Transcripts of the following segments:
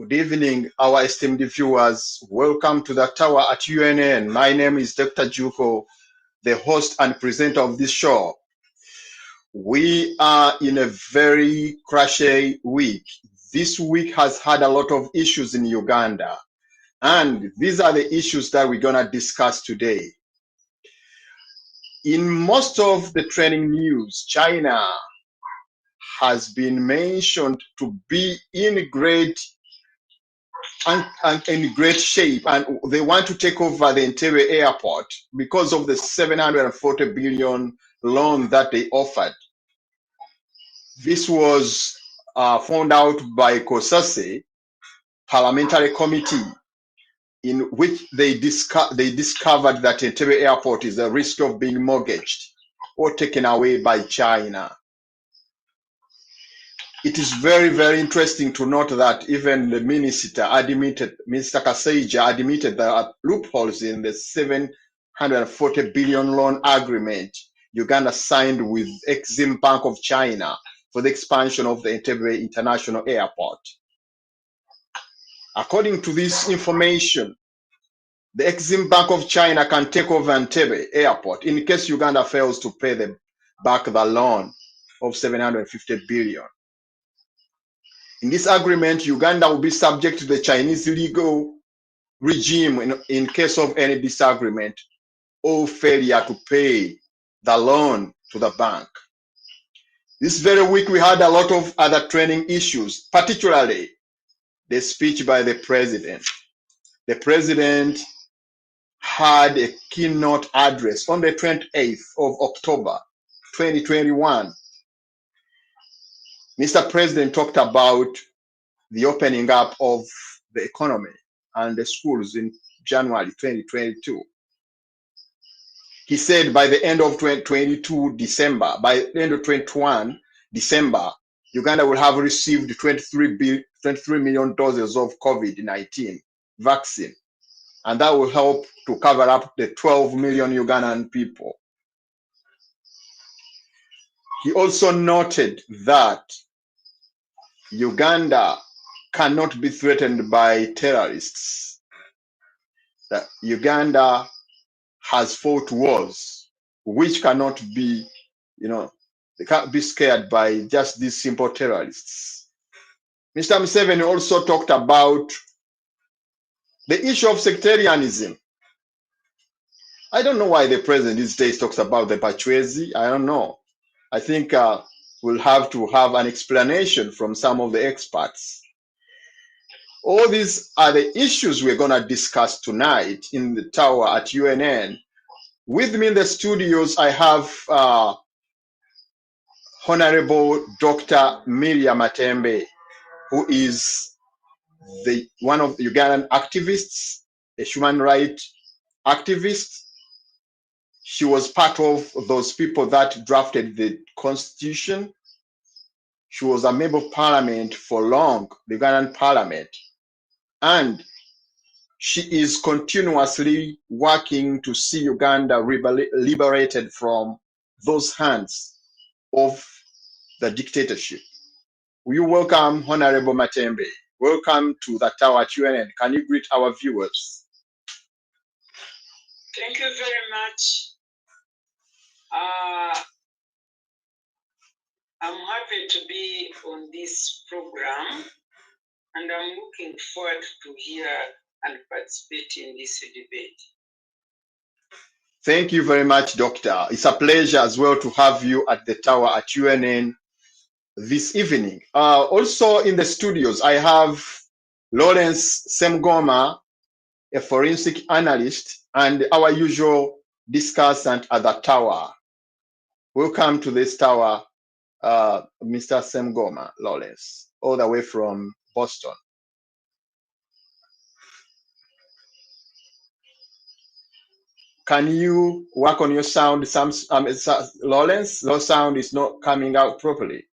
Good evening, our esteemed viewers. Welcome to the tower at UNN. My name is Dr. Juko, the host and presenter of this show. We are in a very crashy week. This week has had a lot of issues in Uganda, and these are the issues that we're going to discuss today. In most of the trending news, China has been mentioned to be in great shape, and they want to take over the Entebbe airport because of the 740 billion loan that they offered. This was found out by COSASE parliamentary committee, in which they discovered that Entebbe airport is a risk of being mortgaged or taken away by China. It is very, very interesting to note that even the minister admitted, Mr. Kaseija admitted there are loopholes in the 740 billion loan agreement Uganda signed with Exim Bank of China for the expansion of the Entebbe International Airport. According to this information, the Exim Bank of China can take over Entebbe Airport in case Uganda fails to pay back the loan of 750 billion. In this agreement, Uganda will be subject to the Chinese legal regime in case of any disagreement or failure to pay the loan to the bank. This very week, we had a lot of other trending issues, particularly the speech by the president. The president had a keynote address on the 28th of October, 2021. Mr. President talked about the opening up of the economy and the schools in January 2022. He said by the end of 2022 December, by the end of 2021 December, Uganda will have received 23 million doses of COVID-19 vaccine, and that will help to cover up the 12 million Ugandan people. He also noted that Uganda cannot be threatened by terrorists. That Uganda has fought wars which cannot be, they can't be scared by just these simple terrorists. Mr. Museveni also talked about the issue of sectarianism. I don't know why the president these days talks about the Bachwezi. I don't know. I think we'll have to have an explanation from some of the experts. All these are the issues we're going to discuss tonight in the tower at UNN. With me in the studios, I have Honorable Dr. Miriam Matembe, who is one of the Ugandan activists, a human rights activist. She was part of those people that drafted the constitution. She was a member of parliament for long, the Ugandan parliament. And she is continuously working to see Uganda liberated from those hands of the dictatorship. Will you welcome Honorable Matembe? Welcome to the tower at UNN. Can you greet our viewers? Thank you very much. I'm happy to be on this program, and I'm looking forward to hear and participate in this debate. Thank you very much, Doctor. It's a pleasure as well to have you at the tower at UNN this evening. Also in the studios, I have Lawrence Semgoma, a forensic analyst, and our usual discussant at the tower. Welcome to this tower, Mr. Semgoma, Lawrence, all the way from Boston. Can you work on your sound? Lawrence, your sound is not coming out properly.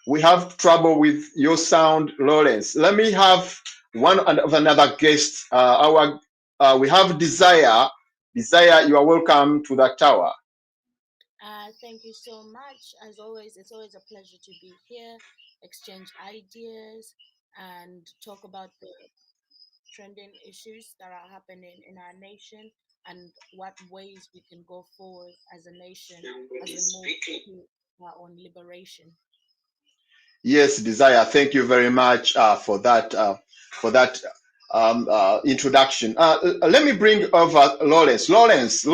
We have trouble with your sound, Lawrence. Let me have one of another guest. We have Desire. Desire, you are welcome to the tower. Thank you so much. As always, it's always a pleasure to be here, exchange ideas, and talk about the trending issues that are happening in our nation and what ways we can go forward as a nation as we move to our own liberation. Yes, Desire. Thank you very much for that introduction. Let me bring over Lawrence. Lawrence.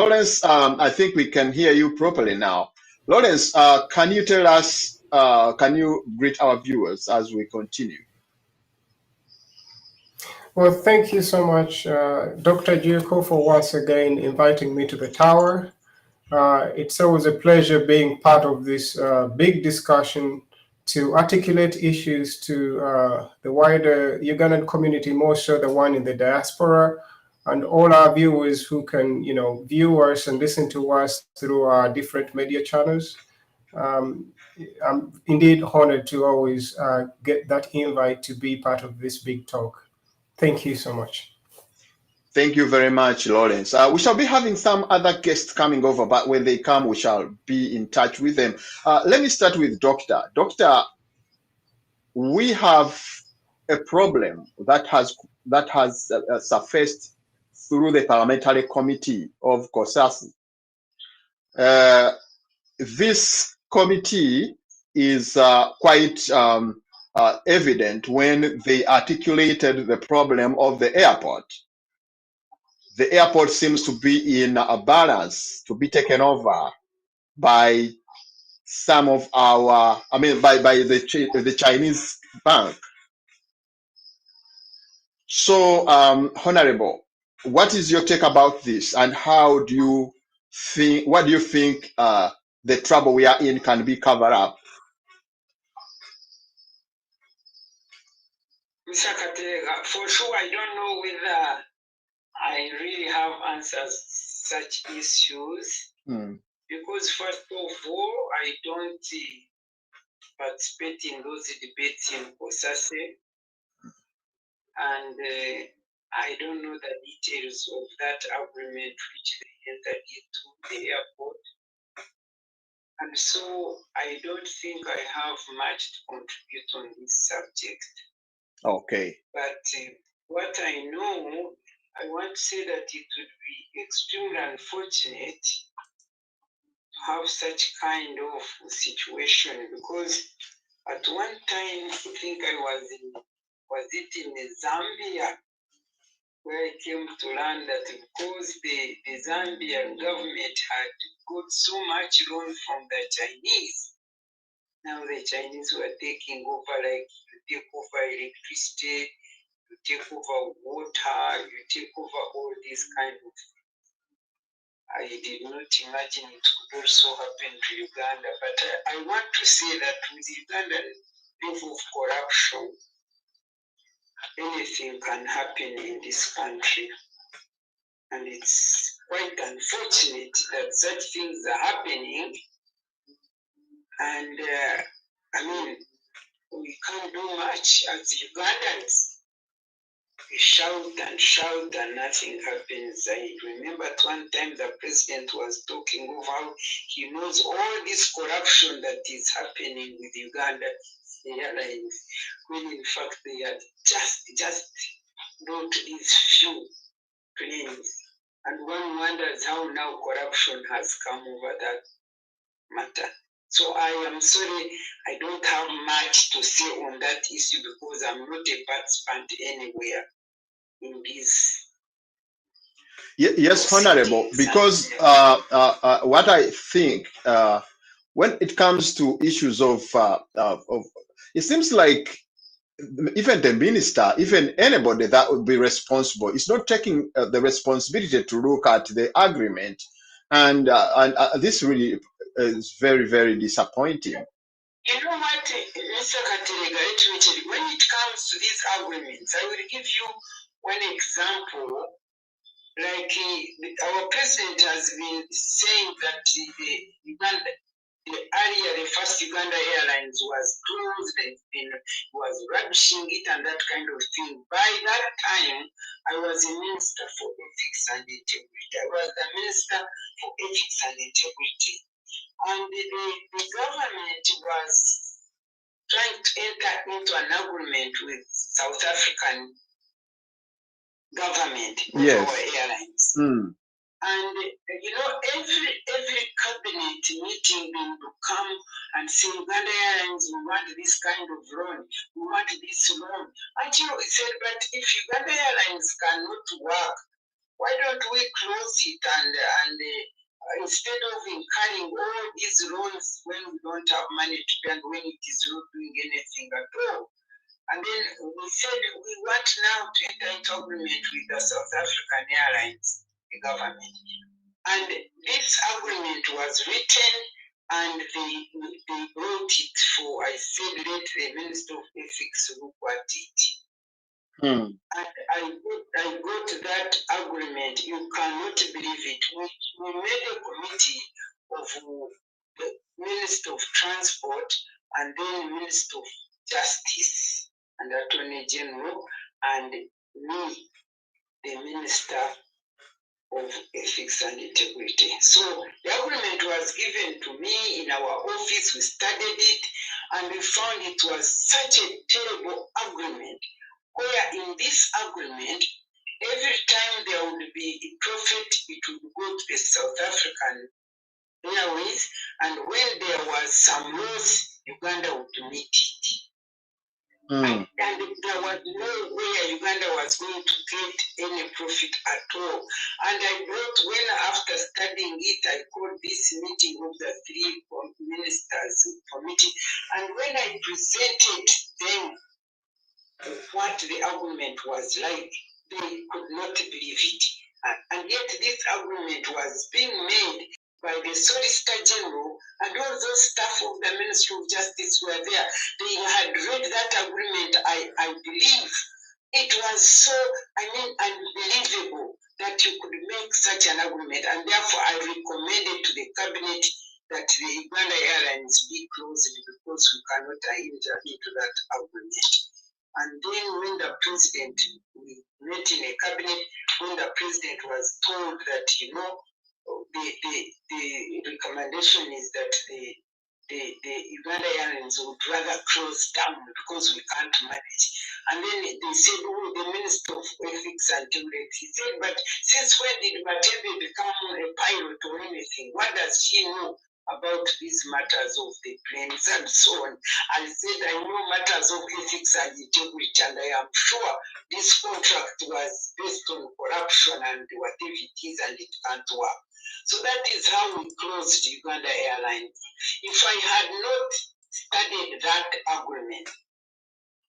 I think we can hear you properly now. Lawrence, can you tell us? Can you greet our viewers as we continue? Well, thank you so much, Dr. Giuco, for once again inviting me to the tower. It's always a pleasure being part of this big discussion to articulate issues to the wider Ugandan community, more so the one in the diaspora, and all our viewers who can, view us and listen to us through our different media channels. Um, I'm indeed honored to always get that invite to be part of this big talk. Thank you so much. Thank you very much, Lawrence. We shall be having some other guests coming over, but when they come, we shall be in touch with them. Let me start with Doctor. Doctor, we have a problem that has surfaced through the parliamentary committee of COSASI. This committee is quite evident when they articulated the problem of the airport. The airport seems to be in a balance to be taken over by some of our, by the Chinese bank. So, Honorable, what is your take about this, and how do you think? What do you think the trouble we are in can be covered up? Mr. Katerega, for sure, I don't know whether I really have answers such issues because first of all, I don't participate in those debates in COSASE, and I don't know the details of that agreement which they entered into the airport. And so I don't think I have much to contribute on this subject. Okay. But what I know, I want to say that it would be extremely unfortunate to have such kind of situation, because at one time I think I was in Zambia, where I came to learn that because the Zambian government had got so much loan from the Chinese, now the Chinese were taking over, like you take over electricity, you take over water, you take over all these kind of things. I did not imagine it could also happen to Uganda, but I want to say that with Ugandan level of corruption, anything can happen in this country. And it's quite unfortunate that such things are happening. And we can't do much as Ugandans. We shout and nothing happens. I remember at one time the president was talking of how he knows all this corruption that is happening with Uganda Airlines, when in fact they had just brought these few planes. And one wonders how now corruption has come over that matter. So I am sorry, I don't have much to say on that issue because I'm not a participant anywhere in this. Yes, Honorable, because what I think when it comes to issues of it seems like even the minister, even anybody that would be responsible, is not taking the responsibility to look at the agreement, and this really is very, very disappointing. You know what, Mr. Katerega, let me tell you, when it comes to these agreements, I will give you one example. Like our president has been saying that earlier the first Uganda Airlines was closed, was rubbishing it and that kind of thing. By that time, I was a minister for ethics and integrity. I was the minister for ethics and integrity. And the government was trying to enter into an agreement with South African government of Yes. our airlines. Mm. And every cabinet meeting they would come and say, Uganda Airlines, we want this kind of loan, we want this loan. Until we said, but if Uganda Airlines cannot work, why don't we close it and instead of incurring all these loans when we don't have money to pay and when it is not doing anything at all? And then we said we want now to enter into agreement with the South African Airlines, the government. And this agreement was written and they wrote it for, I said, let the Minister of Ethics look at it. Mm. And I got that agreement. You cannot believe it. We made a committee of the Minister of Transport and then Minister of Justice and Attorney General and me, the Minister of Ethics and Integrity. So the agreement was given to me in our office. We studied it and we found it was such a terrible agreement, where in this agreement, every time there would be a profit, it would go to the South African Airways, and when there was some loss, Uganda would meet it. Mm. And there was no way Uganda was going to get any profit at all. And I brought, when after studying it, I called this meeting of the three ministers committee, and when I presented them what the argument was like, they could not believe it. And yet this argument was being made by the Solicitor General, and all those staff of the Ministry of Justice were there. They had read that agreement, I believe. It was so, unbelievable that you could make such an agreement, and therefore I recommended to the cabinet that the Uganda Airlines be closed because we cannot enter into that agreement. And then when the president, we met in a cabinet, when the president was told that, the recommendation is that the Uganda Airlines would rather close down because we can't manage. And then they said, oh, the Minister of Ethics and Integrity. He said, but since when did Matebe become a pilot or anything? What does she know about these matters of the planes and so on? I said, I know matters of ethics and integrity, and I am sure this contract was based on corruption and whatever it is, and it can't work. So that is how we closed Uganda Airlines. If I had not studied that agreement,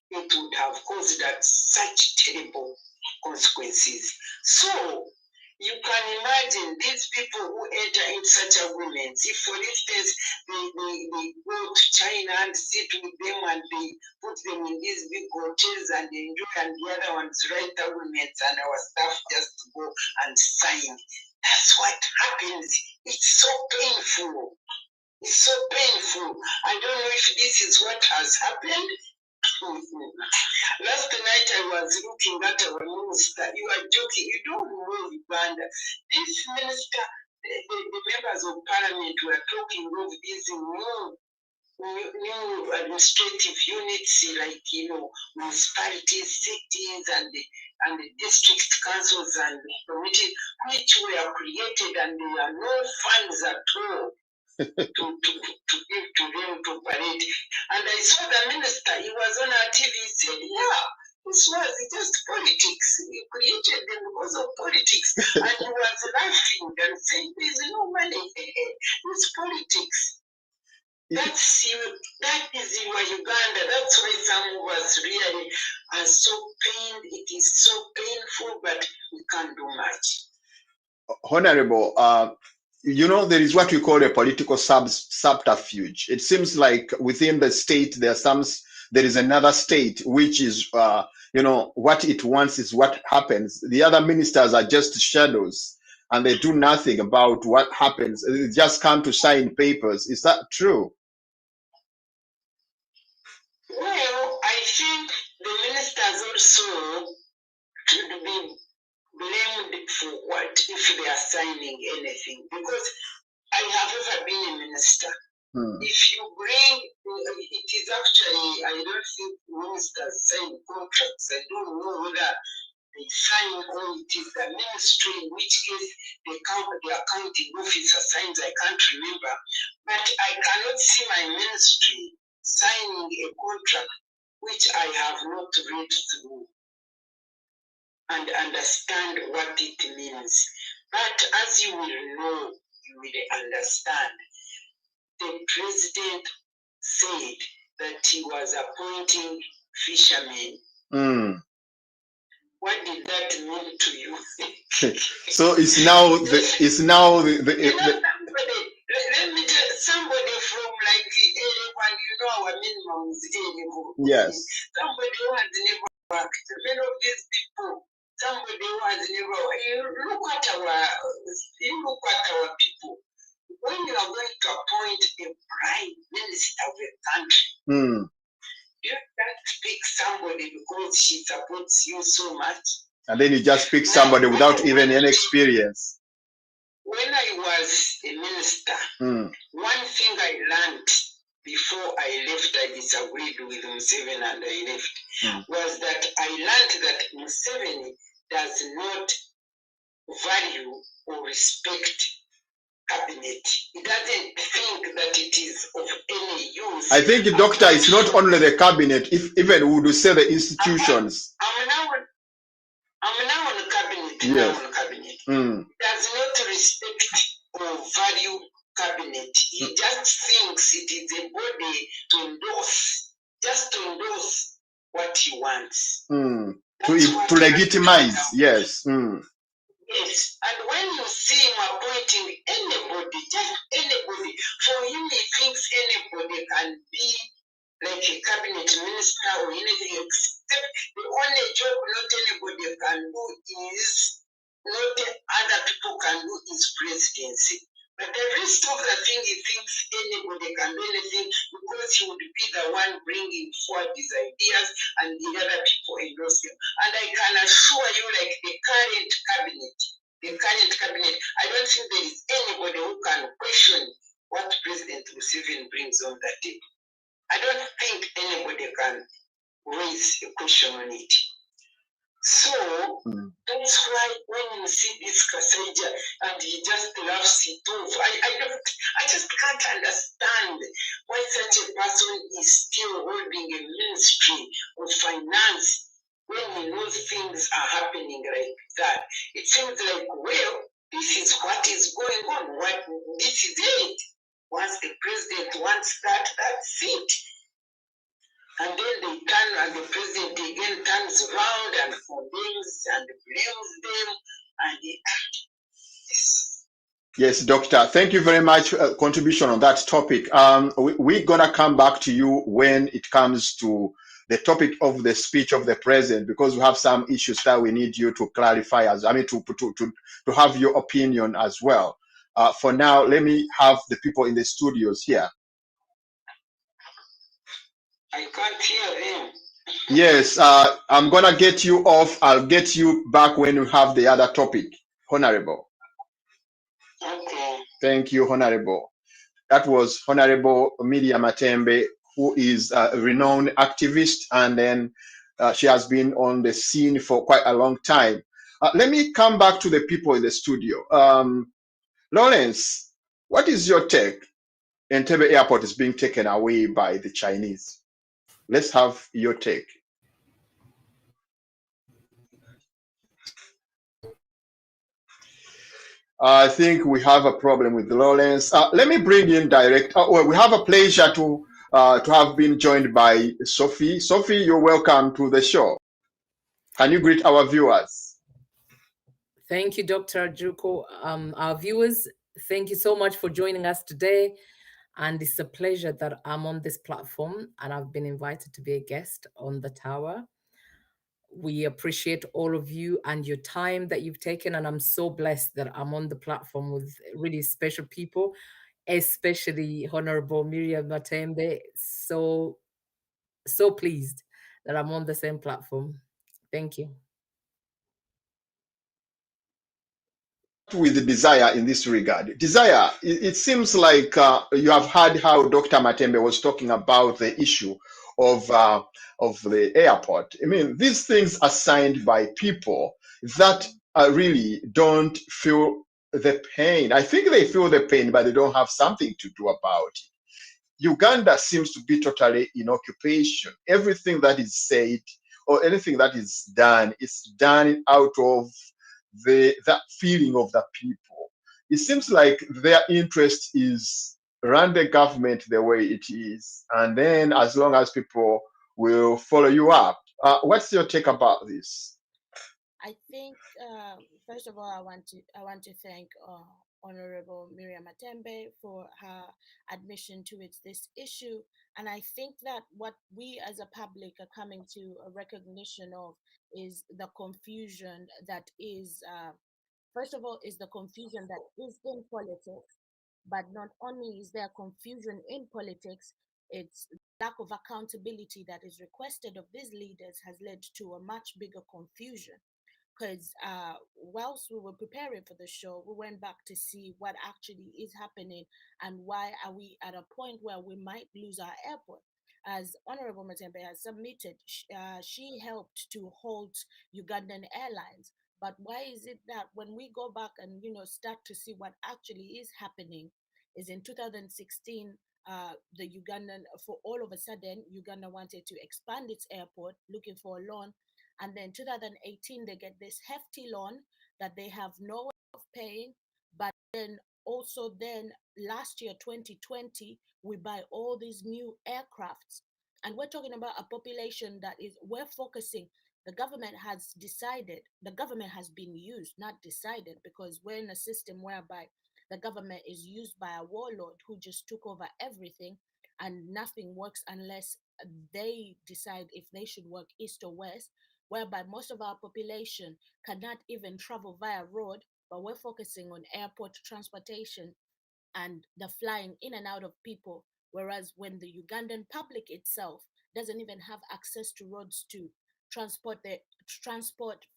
it would have caused us such terrible consequences. So you can imagine these people who enter into such agreements. If, for instance, they go to China and sit with them and they put them in these big hotels and they enjoy, and the other ones write agreements and our staff just go and sign. That's what happens. It's so painful. It's so painful. I don't know if this is what has happened. Last night I was looking at our minister. You are joking. You don't know Uganda. This minister, the members of parliament were talking of these new administrative units like, municipalities, cities, and the district councils and committees, which were created, and there are no funds at all to give to them to operate. And I saw the minister, he was on our TV, he said, yeah, this was just politics. We created them because of politics. And he was laughing and saying, there's no money. It's politics. That is your Uganda. That's why some of us really are so pained. It is so painful, but we can't do much. Honorable, there is what we call a political subterfuge. It seems like within the state there is another state which is what it wants is what happens. The other ministers are just shadows and they do nothing about what happens. They just come to sign papers. Is that true? Well, I think the ministers also should be blamed for what if they are signing anything, because I have ever been a minister. If you bring, it is actually, I don't think ministers sign contracts. I don't know whether they sign or it is the ministry, in which case the accounting officer signs, I can't remember. But I cannot see my ministry signing a contract which I have not read through and understand what it means. But as you will know, you will understand, the president said that he was appointing fishermen. What did that mean to you? So it's now the somebody, let me tell somebody from like anyone, our minimum is A-level. Yes. Somebody who has never worked. Many of these people, somebody who has never worked. You look at our people. When you are going to appoint a prime minister of a country, you can't pick somebody because she supports you so much. And then you just pick somebody without even any experience. When I was a minister, one thing I learned before I left, I disagreed with Museveni and I left, was that I learned that Museveni does not value or respect cabinet. He doesn't think that it is of any use. I think, Doctor, it's not only the cabinet, if even we would say the institutions. I'm now on the cabinet. Yes. Now on the cabinet. Does not respect or value cabinet. He just thinks it is a body to endorse, just to endorse what he wants. To legitimize, yes. Yes, and when you see him appointing anybody, just anybody, for him he thinks anybody can be like a cabinet minister or anything, except the only job not anybody can do is, not other people can do, is presidency. But the rest of the thing, he thinks anybody can do anything because he would be the one bringing forward his ideas and the other people endorse him. And I can assure you, like the current cabinet, I don't think there is anybody who can question what President Museveni brings on the table. I don't think anybody can raise a question on it. So that's why when you see this Kasaija and he just laughs it off, I just can't understand why such a person is still holding a ministry of finance when he knows things are happening like that. It seems like, well, this is what is going on. This is it. Once the president wants that, that's it. And then they turn, and the president again turns around and condemns and blames them. And Yes, Doctor. Thank you very much for contribution on that topic. We're going to come back to you when it comes to the topic of the speech of the president, because we have some issues that we need you to clarify, to have your opinion as well. For now, let me have the people in the studios here. I can't hear them. Yes, I'm going to get you off. I'll get you back when you have the other topic. Honorable. Okay. Thank you, Honorable. That was Honorable Miriam Matembe, who is a renowned activist, and then she has been on the scene for quite a long time. Let me come back to the people in the studio. Lawrence, what is your take? Entebbe Airport is being taken away by the Chinese. Let's have your take. I think we have a problem with Lawrence. Let me bring in direct. We have a pleasure to have been joined by Sophie. Sophie, you're welcome to the show. Can you greet our viewers? Thank you, Dr. Juko. Our viewers, thank you so much for joining us today. And it's a pleasure that I'm on this platform and I've been invited to be a guest on the tower. We appreciate all of you and your time that you've taken. And I'm so blessed that I'm on the platform with really special people, especially Honorable Miriam Matembe. So pleased that I'm on the same platform. Thank you. with Desire in this regard. Desire, it seems like you have heard how Dr. Matembe was talking about the issue of the airport. I mean, these things are signed by people that really don't feel the pain. I think they feel the pain, but they don't have something to do about it. Uganda seems to be totally in occupation. Everything that is said or anything that is done is done out of that feeling of the people. It seems like their interest is run the government the way it is, and then as long as people will follow you up. What's your take about this? I think first of all, I want to thank Honorable Miriam Matembe for her admission towards this issue, and I think that what we as a public are coming to a recognition of is the confusion that is. First of all, is the confusion that is in politics, but not only is there confusion in politics, it's lack of accountability that is requested of these leaders has led to a much bigger confusion because whilst we were preparing for the show, we went back to see what actually is happening and why are we at a point where we might lose our airport. As Honorable Matembe has submitted, she helped to hold Ugandan Airlines. But why is it that when we go back and start to see what actually is happening, is in 2016, the Ugandan, for all of a sudden, Uganda wanted to expand its airport, looking for a loan, and then 2018 they get this hefty loan that they have no way of paying. But then also then last year 2020 we buy all these new aircrafts, and we're talking about a population that is we're focusing. The government has decided, the government has been used, not decided, because we're in a system whereby the government is used by a warlord who just took over everything, and nothing works unless they decide if they should work east or west, whereby most of our population cannot even travel via road, but we're focusing on airport transportation and the flying in and out of people. Whereas when the Ugandan public itself doesn't even have access to roads to transport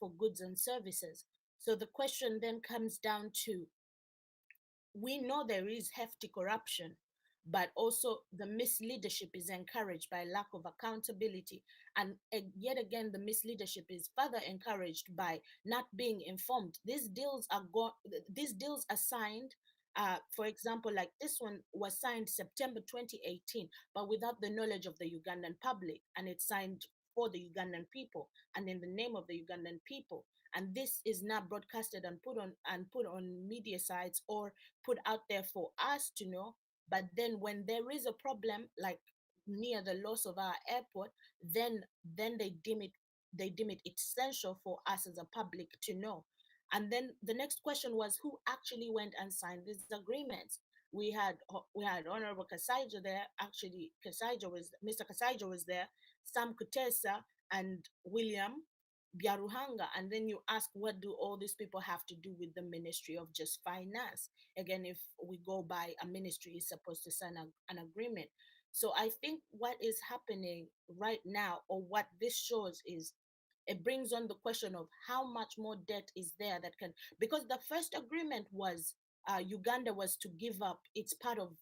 for goods and services. So the question then comes down to, we know there is hefty corruption, but also the misleadership is encouraged by lack of accountability. And yet again, the misleadership is further encouraged by not being informed. These deals are signed. For example, like this one was signed September 2018, but without the knowledge of the Ugandan public, and it's signed for the Ugandan people and in the name of the Ugandan people. And this is not broadcasted and put on media sites or put out there for us to know. But then when there is a problem like near the loss of our airport, then they deem it essential for us as a public to know. And then the next question was, who actually went and signed these agreements? We had Honorable Kasaija there. Actually, Mr. Kasaija was there, Sam Kutesa, and William Byaruhanga. And then you ask, what do all these people have to do with the Ministry of Just Finance? Again, if we go by a ministry is supposed to sign an agreement. So I think what is happening right now, or what this shows, is it brings on the question of how much more debt is there that can, because the first agreement was Uganda was to give up its part of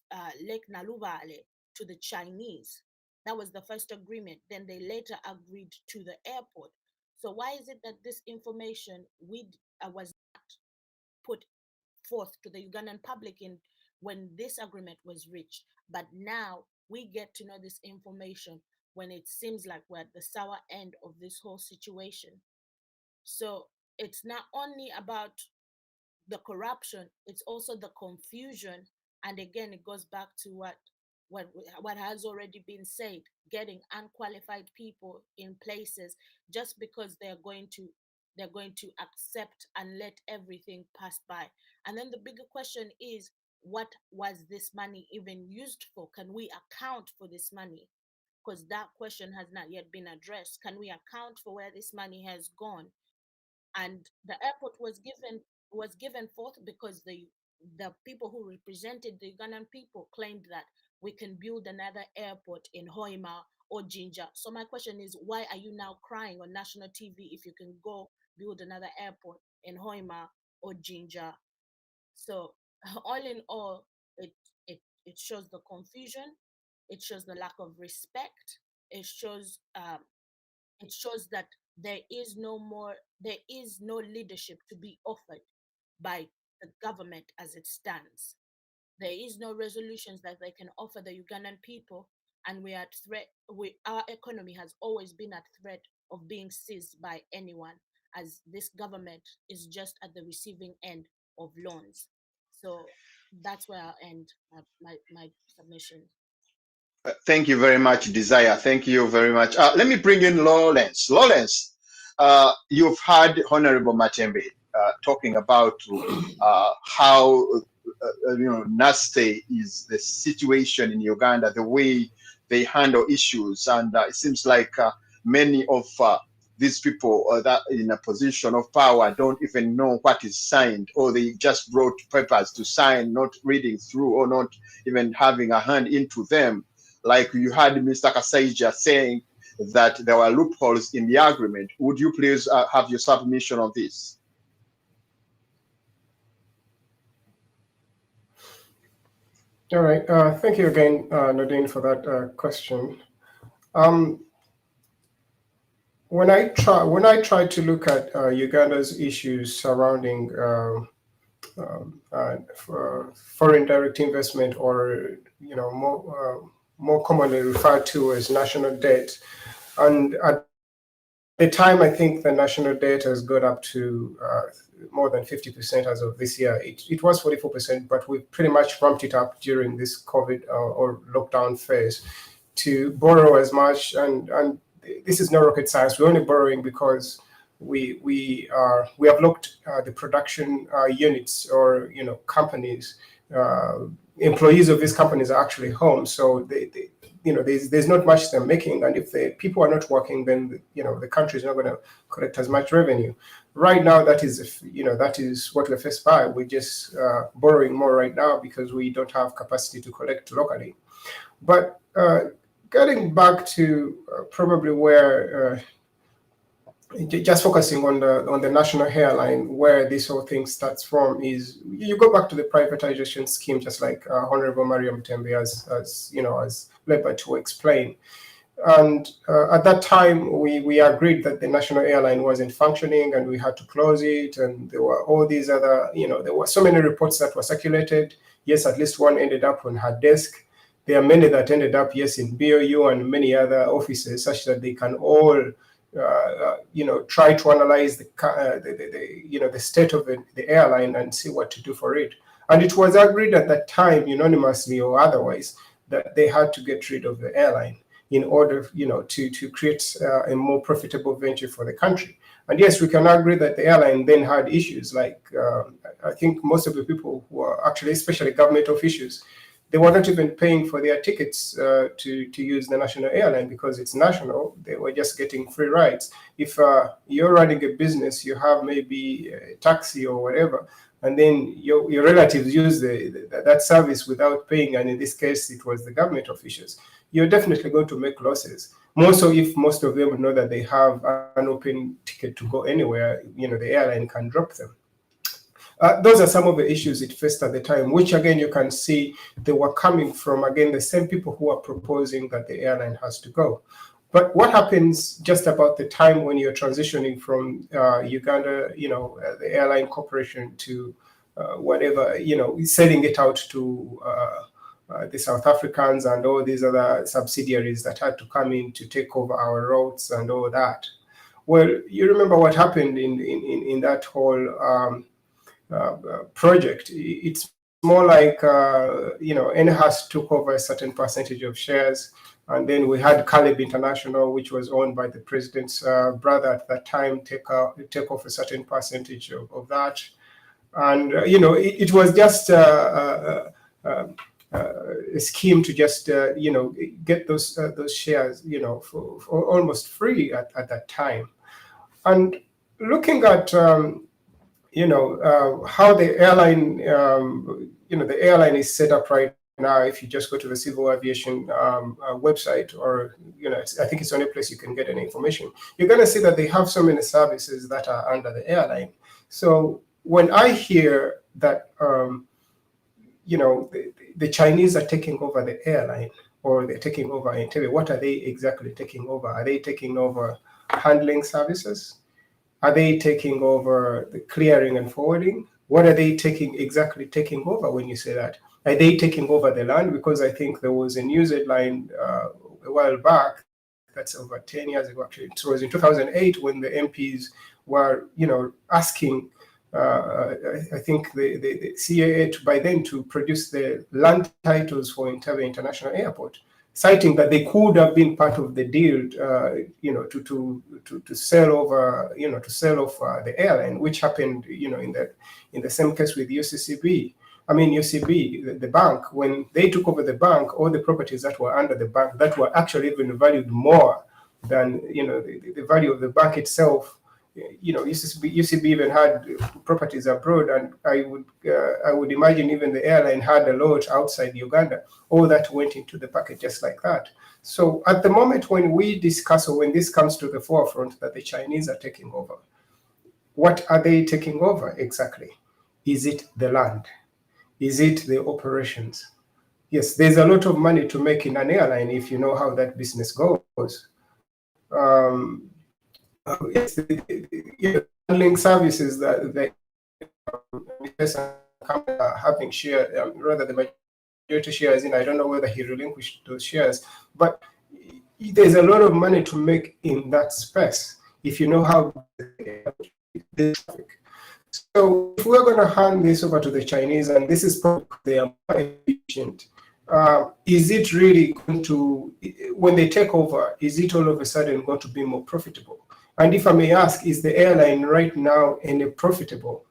Lake Naluvale to the Chinese. That was the first agreement. Then they later agreed to the airport. So why is it that this information was put forth to the Ugandan public in when this agreement was reached? But now we get to know this information when it seems like we're at the sour end of this whole situation. So it's not only about the corruption, it's also the confusion. And again, it goes back to what what has already been said, getting unqualified people in places just because they're going to accept and let everything pass by. And then the bigger question is, what was this money even used for? Can we account for this money? Because that question has not yet been addressed. Can we account for where this money has gone? And the airport was given forth because the people who represented the Ugandan people claimed that we can build another airport in Hoima or Jinja. So my question is, why are you now crying on national TV if you can go build another airport in Hoima or Jinja? So all in all, it it shows the confusion, it shows the lack of respect, it shows that there is no leadership to be offered by the government as it stands. There is no resolutions that they can offer the Ugandan people, and we are at threat. Our economy has always been at threat of being seized by anyone, as this government is just at the receiving end of loans. So that's where I'll end my submission. Thank you very much, Desire. Thank you very much. Let me bring in Lawrence. Lawrence, you've heard Honorable Matembe talking about how nasty is the situation in Uganda, the way they handle issues, and it seems like many of these people that in a position of power don't even know what is signed, or they just brought papers to sign, not reading through, or not even having a hand into them. Like you had Mr. Kasaija saying that there were loopholes in the agreement. Would you please have your submission on this? All right. Thank you again, Nadine, for that question. When I try to look at Uganda's issues surrounding for foreign direct investment, or more commonly referred to as national debt, and at the time, I think the national debt has got up to more than 50% as of this year. It was 44%, but we pretty much ramped it up during this COVID or lockdown phase to borrow as much. And this is no rocket science. We're only borrowing because we have looked at the production units, or companies. Employees of these companies are actually home, so there's not much they're making, and if the people are not working, then the country is not going to collect as much revenue. Right now, that is what we're faced by. We're just borrowing more right now because we don't have capacity to collect locally. But getting back to probably where just focusing on the national hairline, where this whole thing starts from, is you go back to the privatization scheme, just like Honorable Mariam Tembe has labored to explain. And at that time, we agreed that the national airline wasn't functioning and we had to close it. And there were all these other, there were so many reports that were circulated. Yes, at least one ended up on her desk. There are many that ended up, yes, in BOU and many other offices, such that they can all try to analyze the state of the airline and see what to do for it. And it was agreed at that time, unanimously or otherwise, that they had to get rid of the airline in order, to create a more profitable venture for the country. And yes, we can agree that the airline then had issues, like I think most of the people who are actually, especially government officials, they were not even paying for their tickets to use the national airline because it's national. They were just getting free rides. If you're running a business, you have maybe a taxi or whatever, and then your relatives use that service without paying, and in this case, it was the government officials, you're definitely going to make losses. More so if most of them know that they have an open ticket to go anywhere, the airline can drop them. Those are some of the issues it faced at the time, which again, you can see they were coming from, again, the same people who are proposing that the airline has to go. But what happens just about the time when you're transitioning from Uganda, the airline corporation, to whatever, selling it out to the South Africans and all these other subsidiaries that had to come in to take over our routes and all that? Well, you remember what happened in that whole project. It's more like NHAS took over a certain percentage of shares, and then we had Caleb International, which was owned by the president's brother at that time, take off a certain percentage of that. And it was just a scheme to just get those shares for almost free at that time. And looking at how the airline, the airline is set up right now, if you just go to the Civil Aviation website, or, I think it's the only place you can get any information, you're going to see that they have so many services that are under the airline. So when I hear that the Chinese are taking over the airline or they're taking over Entebbe. What are they exactly taking over? Are they taking over handling services? Are they taking over the clearing and forwarding? What are they taking over when you say that? Are they taking over the land? Because I think there was a news headline a while back, that's over 10 years ago actually. It was in 2008 when the MPs were, asking I think the CAA by then to produce the land titles for Entebbe International Airport, citing that they could have been part of the deal, to sell over, to sell off the airline, which happened, in the same case with UCCB. I mean, UCB, the bank, when they took over the bank, all the properties that were under the bank that were actually even valued more than, the value of the bank itself. UCB even had properties abroad, and I would imagine even the airline had a lot outside Uganda. All that went into the packet just like that. So at the moment when we discuss, or when this comes to the forefront, that the Chinese are taking over, what are they taking over exactly? Is it the land? Is it the operations? Yes, there's a lot of money to make in an airline if you know how that business goes. Yes, handling services that having share, rather the majority shares in. I don't know whether he relinquished those shares, but there's a lot of money to make in that space if you know how the traffic. So if we're going to hand this over to the Chinese, and this is probably they are more efficient, is it really going to, when they take over, is it all of a sudden going to be more profitable? And if I may ask, is the airline right now any profitable,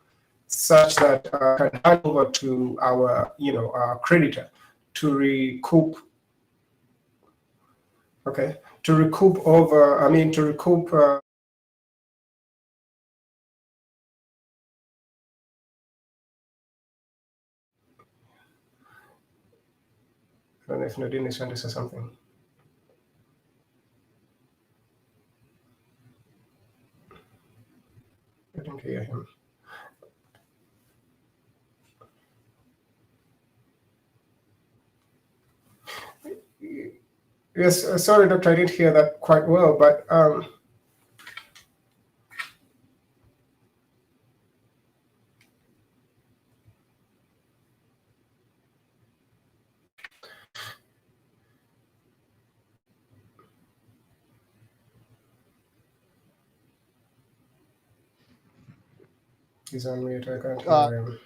such that can hand over to our, our creditor to recoup? Okay, to recoup over. I mean, to recoup. I don't know if Nadine is trying to say something. I didn't hear him. Yes, sorry, Doctor, I didn't hear that quite well, but he's on mute. I can't hear him.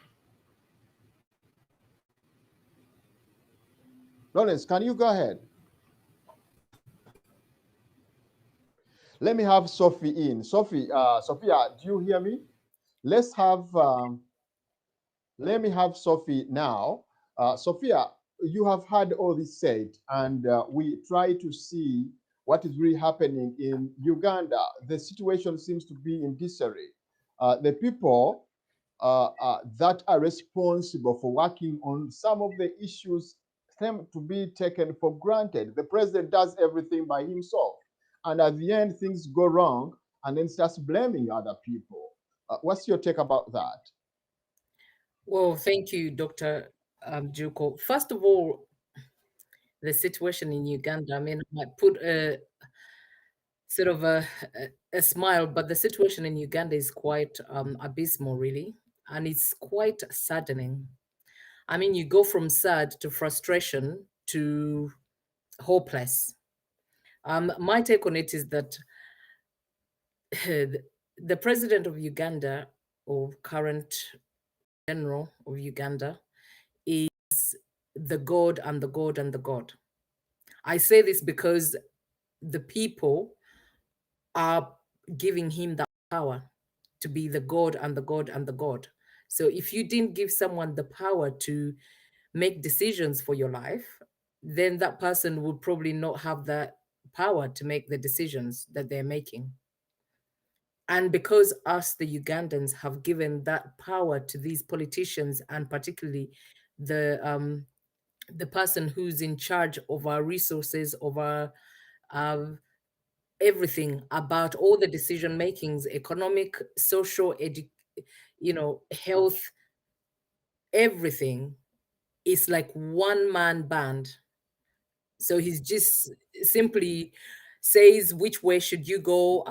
Lawrence, can you go ahead? Let me have Sophie in. Sophia, do you hear me? Let's have, let me have Sophie now. Sophia, you have heard all this said, and we try to see what is really happening in Uganda. The situation seems to be in disarray. The people that are responsible for working on some of the issues seem to be taken for granted. The president does everything by himself, and at the end, things go wrong, and then starts blaming other people. What's your take about that? Well, thank you, Dr. Juko. First of all, the situation in Uganda, I mean, I might put a sort of a smile, but the situation in Uganda is quite abysmal, really, and it's quite saddening. I mean, you go from sad to frustration to hopeless. My take on it is that the president of Uganda, or current general of Uganda, is the God and the God and the God. I say this because the people are giving him that power to be the God and the God and the God. So if you didn't give someone the power to make decisions for your life, then that person would probably not have the power to make the decisions that they're making. And because us, the Ugandans, have given that power to these politicians, and particularly the person who's in charge of our resources, of our everything about all the decision makings, economic, social, health, everything is like one man band. So he's just simply says which way should you go,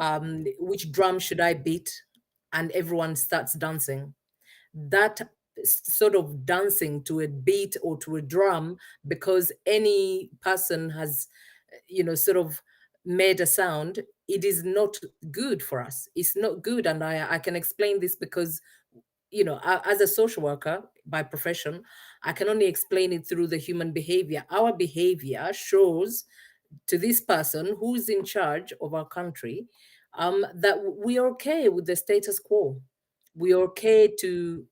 which drum should I beat, and everyone starts dancing. That sort of dancing to a beat or to a drum because any person has, sort of made a sound, it is not good for us. It's not good. And I can explain this because, as a social worker by profession, I can only explain it through the human behavior. Our behavior shows to this person who's in charge of our country, that we are okay with the status quo. We are okay to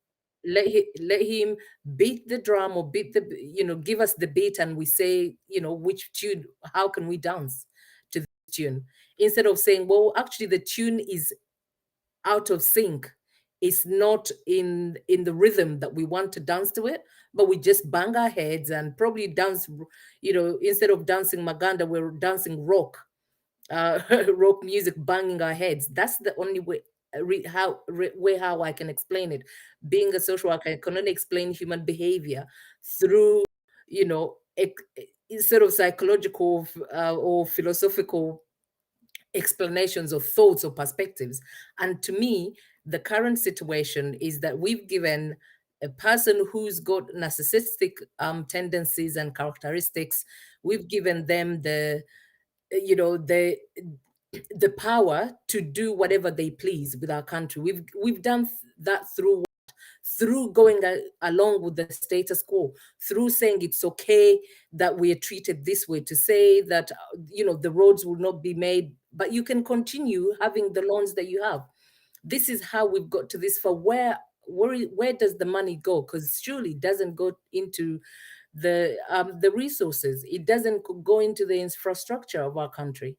let him beat the drum or beat the, give us the beat, and we say, which tune, how can we dance to this tune, instead of saying, well, actually the tune is out of sync. It's not in the rhythm that we want to dance to it, but we just bang our heads and probably dance, instead of dancing maganda, we're dancing rock, uh rock music, banging our heads. That's the only way, way how I can explain it. Being a social worker, I can only explain human behavior through, you know sort of psychological, or philosophical explanations or thoughts or perspectives. And to me, the current situation is that we've given a person who's got narcissistic, tendencies and characteristics, we've given them the, you know the the power to do whatever they please with our country. We've done that through going along with the status quo, through saying it's okay that we are treated this way, to say that, the roads will not be made, but you can continue having the loans that you have. This is how we've got to this. For where does the money go? Because surely it doesn't go into the resources. It doesn't go into the infrastructure of our country.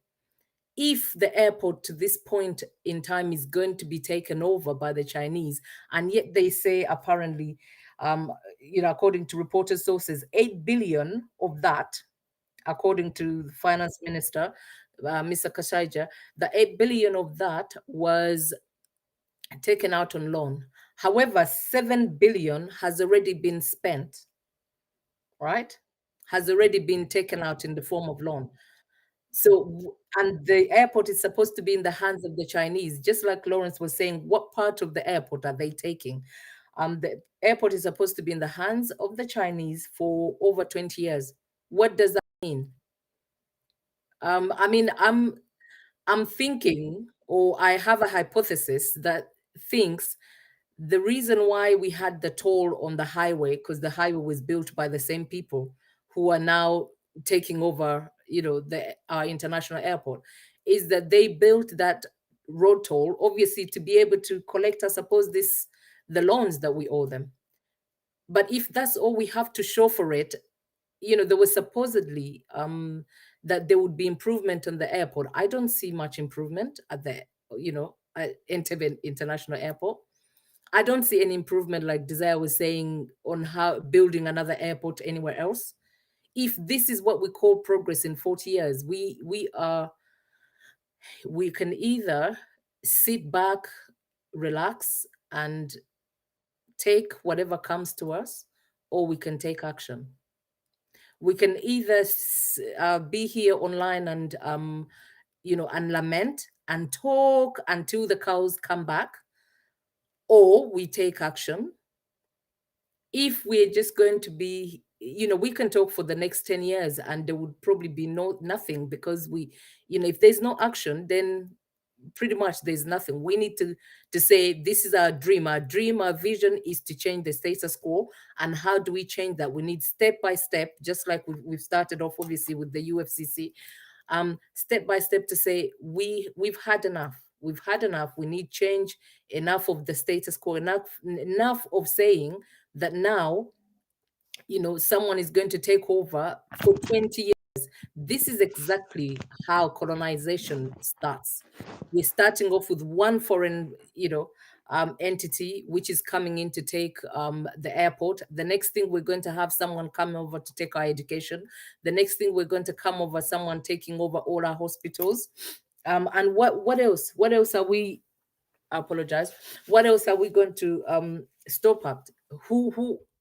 If the airport to this point in time is going to be taken over by the Chinese, and yet they say apparently, according to reported sources, 8 billion of that, according to the finance minister, Mr. Kashaija, the 8 billion of that was taken out on loan. However, 7 billion has already been spent, right? Has already been taken out in the form of loan. So, and the airport is supposed to be in the hands of the Chinese, just like Lawrence was saying. What part of the airport are they taking? The airport is supposed to be in the hands of the Chinese for over 20 years. What does that mean? I mean, I'm thinking, or I have a hypothesis that thinks the reason why we had the toll on the highway, because the highway was built by the same people who are now taking over, the international airport, is that they built that road toll obviously to be able to collect, I suppose, the loans that we owe them. But if that's all we have to show for it, there was supposedly, that there would be improvement on the airport. I don't see much improvement at the, at Entebbe International Airport. I don't see any improvement, like Desire was saying, on how building another airport anywhere else. If this is what we call progress in 40 years, we can either sit back, relax, and take whatever comes to us, or we can take action. We can either be here online and, and lament and talk until the cows come back, or we take action. If we're just going to be, we can talk for the next 10 years and there would probably be nothing, because if there's no action, then pretty much there's nothing. We need to say, this is our dream. Our vision is to change the status quo. And how do we change that? We need step by step, just like we've started off obviously with the UFCC, step by step, to say we've had enough. We've had enough. We need change. Enough of the status quo. Enough of saying that now, someone is going to take over for 20 years. This is exactly how colonization starts. We're starting off with one foreign, entity which is coming in to take, the airport. The next thing, we're going to have someone come over to take our education. The next thing, we're going to come over someone taking over all our hospitals. And what else? What else are we? I apologize. What else are we going to stop at?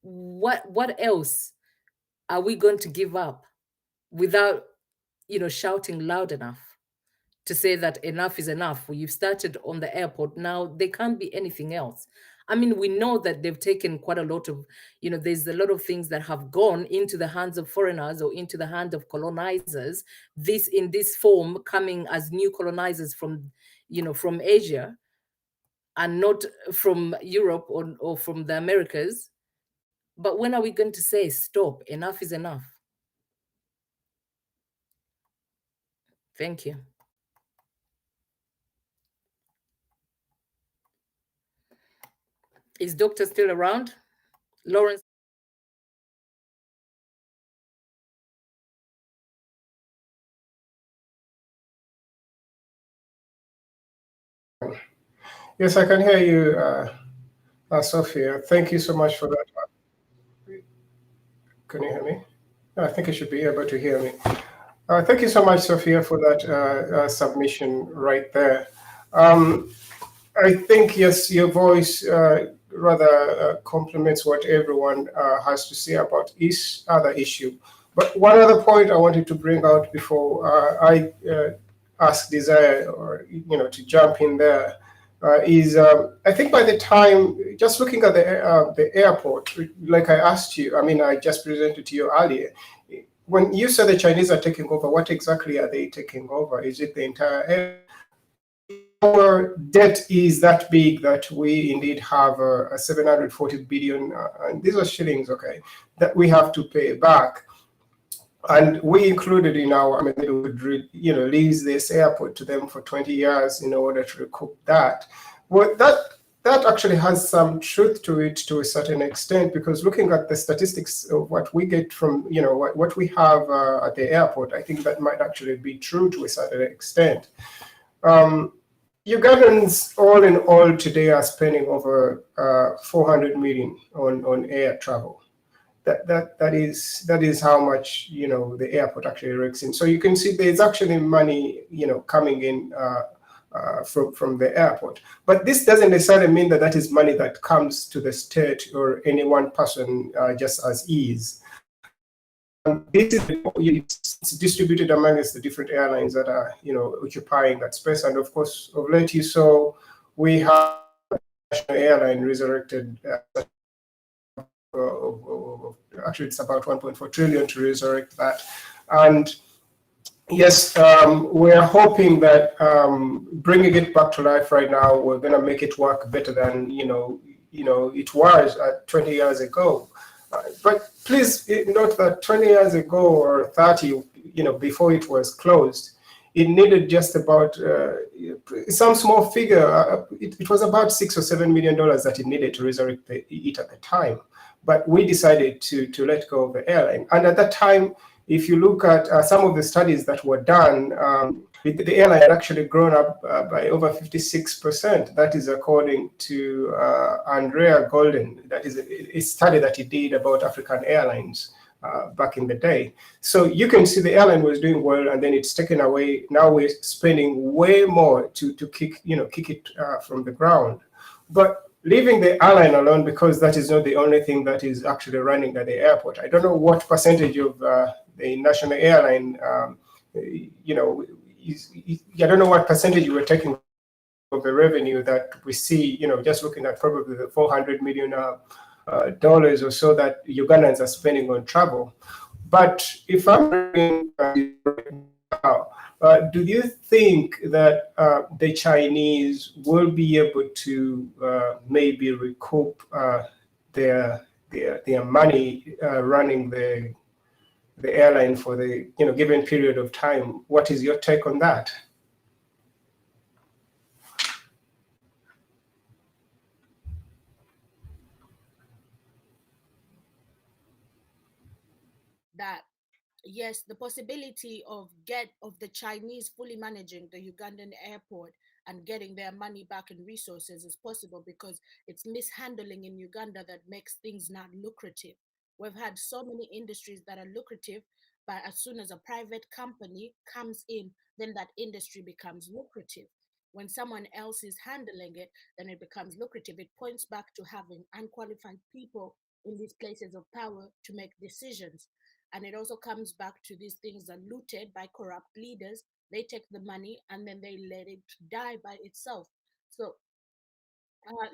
what else are we going to give up without, shouting loud enough to say that enough is enough? Well, you've started on the airport. Now there can't be anything else. I mean, we know that they've taken quite a lot of, there's a lot of things that have gone into the hands of foreigners or into the hand of colonizers, this in this form coming as new colonizers from Asia and not from Europe or from the Americas. But when are we going to say, stop, enough is enough? Thank you. Is Doctor still around? Lawrence? Yes, I can hear you, Sophia. Thank you so much for that. Can you hear me? I think you should be able to hear me. Thank you so much, Sophia, for that submission right there. I think, yes, your voice rather complements what everyone has to say about this other issue. But one other point I wanted to bring out before I ask Desire to jump in there is I think by the time, just looking at the airport, like I asked you, I mean, I just presented to you earlier, when you say the Chinese are taking over, what exactly are they taking over? Is it the entire airport? Our debt is that big that we indeed have a 740 billion, and these are shillings, okay, that we have to pay back. And we included in our, I mean, we would lease this airport to them for 20 years in order to recoup that. Well, that actually has some truth to it to a certain extent, because looking at the statistics of what we get from, what we have at the airport, I think that might actually be true to a certain extent. Ugandans, all in all, today are spending over 400 million on air travel. That is how much the airport actually rakes in. So you can see there's actually money coming in from the airport. But this doesn't necessarily mean that is money that comes to the state or any one person just as is. This is it's distributed amongst the different airlines that are occupying that space. And of course, of late you saw we have a national airline resurrected. Actually, it's about 1.4 trillion to resurrect that. And yes, we're hoping that bringing it back to life right now, we're going to make it work better than it was 20 years ago. But please note that 20 years ago or 30, before it was closed, it needed just about some small figure. It was about $6 or $7 million that it needed to resurrect it at the time. But we decided to let go of the airline. And at that time, if you look at some of the studies that were done, the airline had actually grown up by over 56%. That is according to Andrea Golden. That is a study that he did about African airlines back in the day. So you can see the airline was doing well, and then it's taken away. Now we're spending way more to kick it from the ground. But leaving the airline alone, because that is not the only thing that is actually running at the airport. I don't know what percentage of the national airline, I don't know what percentage you were taking of the revenue that we see, just looking at probably the $400 million dollars or so that Ugandans are spending on travel. But if I'm reading now, do you think that the Chinese will be able to maybe recoup their money running the airline for the given period of time? What is your take on that? That yes, the possibility of the Chinese fully managing the Ugandan airport and getting their money back and resources is possible, because it's mishandling in Uganda that makes things not lucrative. We've had so many industries that are lucrative, but as soon as a private company comes in, then that industry becomes lucrative. When someone else is handling it, then it becomes lucrative. It points back to having unqualified people in these places of power to make decisions. And it also comes back to these things are looted by corrupt leaders. They take the money and then they let it die by itself. So,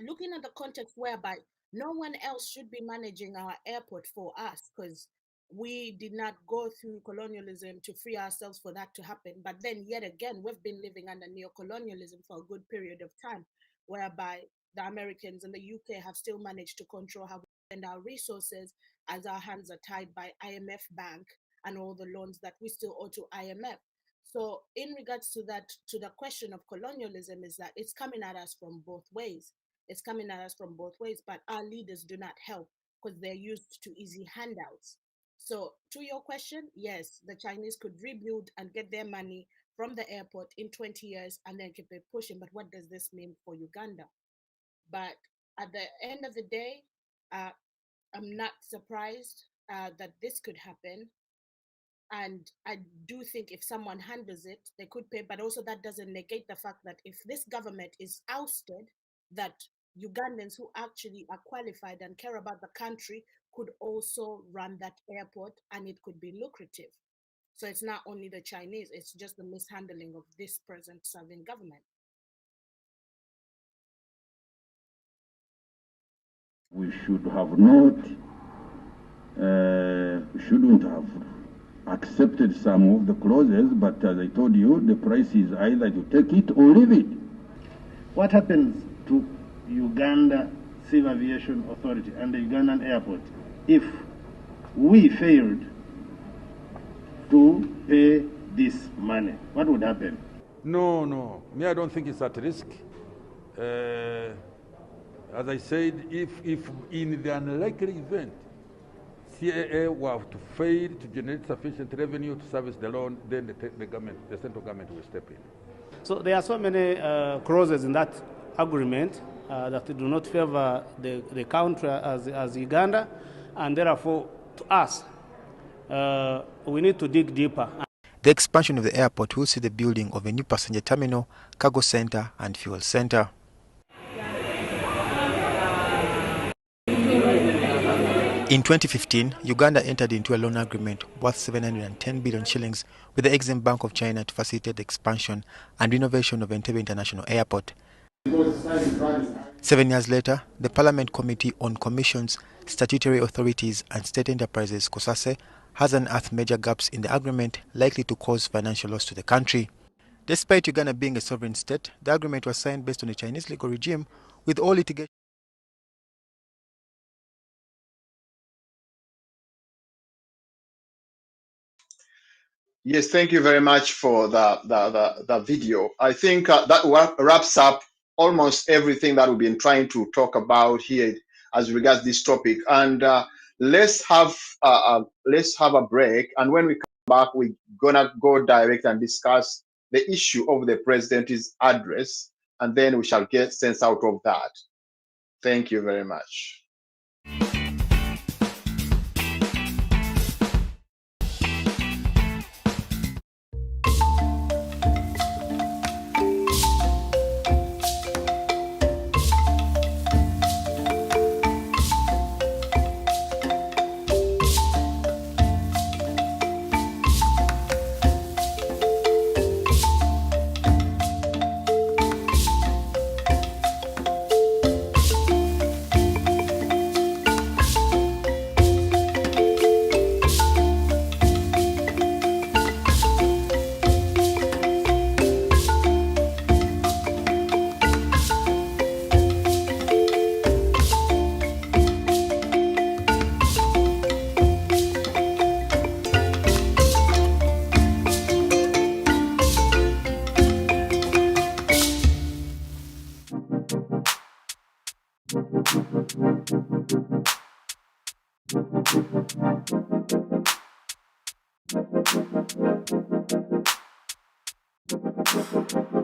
looking at the context whereby no one else should be managing our airport for us, because we did not go through colonialism to free ourselves for that to happen. But then, yet again, we've been living under neo-colonialism for a good period of time, whereby the Americans and the UK have still managed to control how we spend our resources, as our hands are tied by IMF Bank and all the loans that we still owe to IMF. So, in regards to that, to the question of colonialism, is that it's coming at us from both ways. It's coming at us from both ways, but our leaders do not help because they're used to easy handouts. So, to your question, yes, the Chinese could rebuild and get their money from the airport in 20 years and then keep it pushing. But what does this mean for Uganda? But at the end of the day, I'm not surprised that this could happen. And I do think if someone handles it, they could pay. But also, that doesn't negate the fact that if this government is ousted, that Ugandans who actually are qualified and care about the country could also run that airport and it could be lucrative. So it's not only the Chinese, it's just the mishandling of this present serving government. We should have not, shouldn't have accepted some of the clauses, but as I told you, the price is either to take it or leave it. What happens to Uganda Civil Aviation Authority and the Ugandan airport if we failed to pay this money? What would happen? No. Me, I don't think it's at risk. As I said, if in the unlikely event CAA were to fail to generate sufficient revenue to service the loan, then the central government will step in. So there are so many clauses in that agreement that do not favor the country as Uganda, and therefore, to us, we need to dig deeper. The expansion of the airport will see the building of a new passenger terminal, cargo center, and fuel center. In 2015, Uganda entered into a loan agreement worth 710 billion shillings with the Exim Bank of China to facilitate the expansion and renovation of Entebbe International Airport. 7 years later, the Parliament Committee on Commissions, Statutory Authorities and State Enterprises, COSASE, has unearthed major gaps in the agreement likely to cause financial loss to the country. Despite Uganda being a sovereign state, the agreement was signed based on a Chinese legal regime with all litigation. Yes, thank you very much for the video. I think that wraps up almost everything that we've been trying to talk about here as regards this topic. And let's have a break. And when we come back, we're gonna go direct and discuss the issue of the president's address, and then we shall get sense out of that. Thank you very much.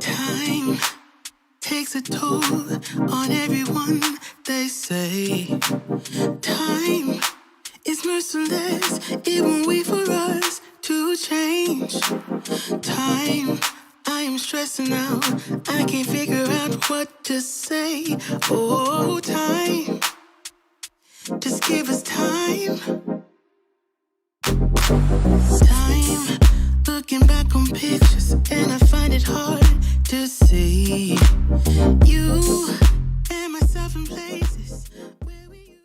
Time takes a toll on everyone, they say. Time is merciless, it won't wait for us to change. Time, I am stressing out, I can't figure out what to say. Oh, time, Just give us time. Time. Looking back on pictures, and I find it hard to see you and myself in places where we used.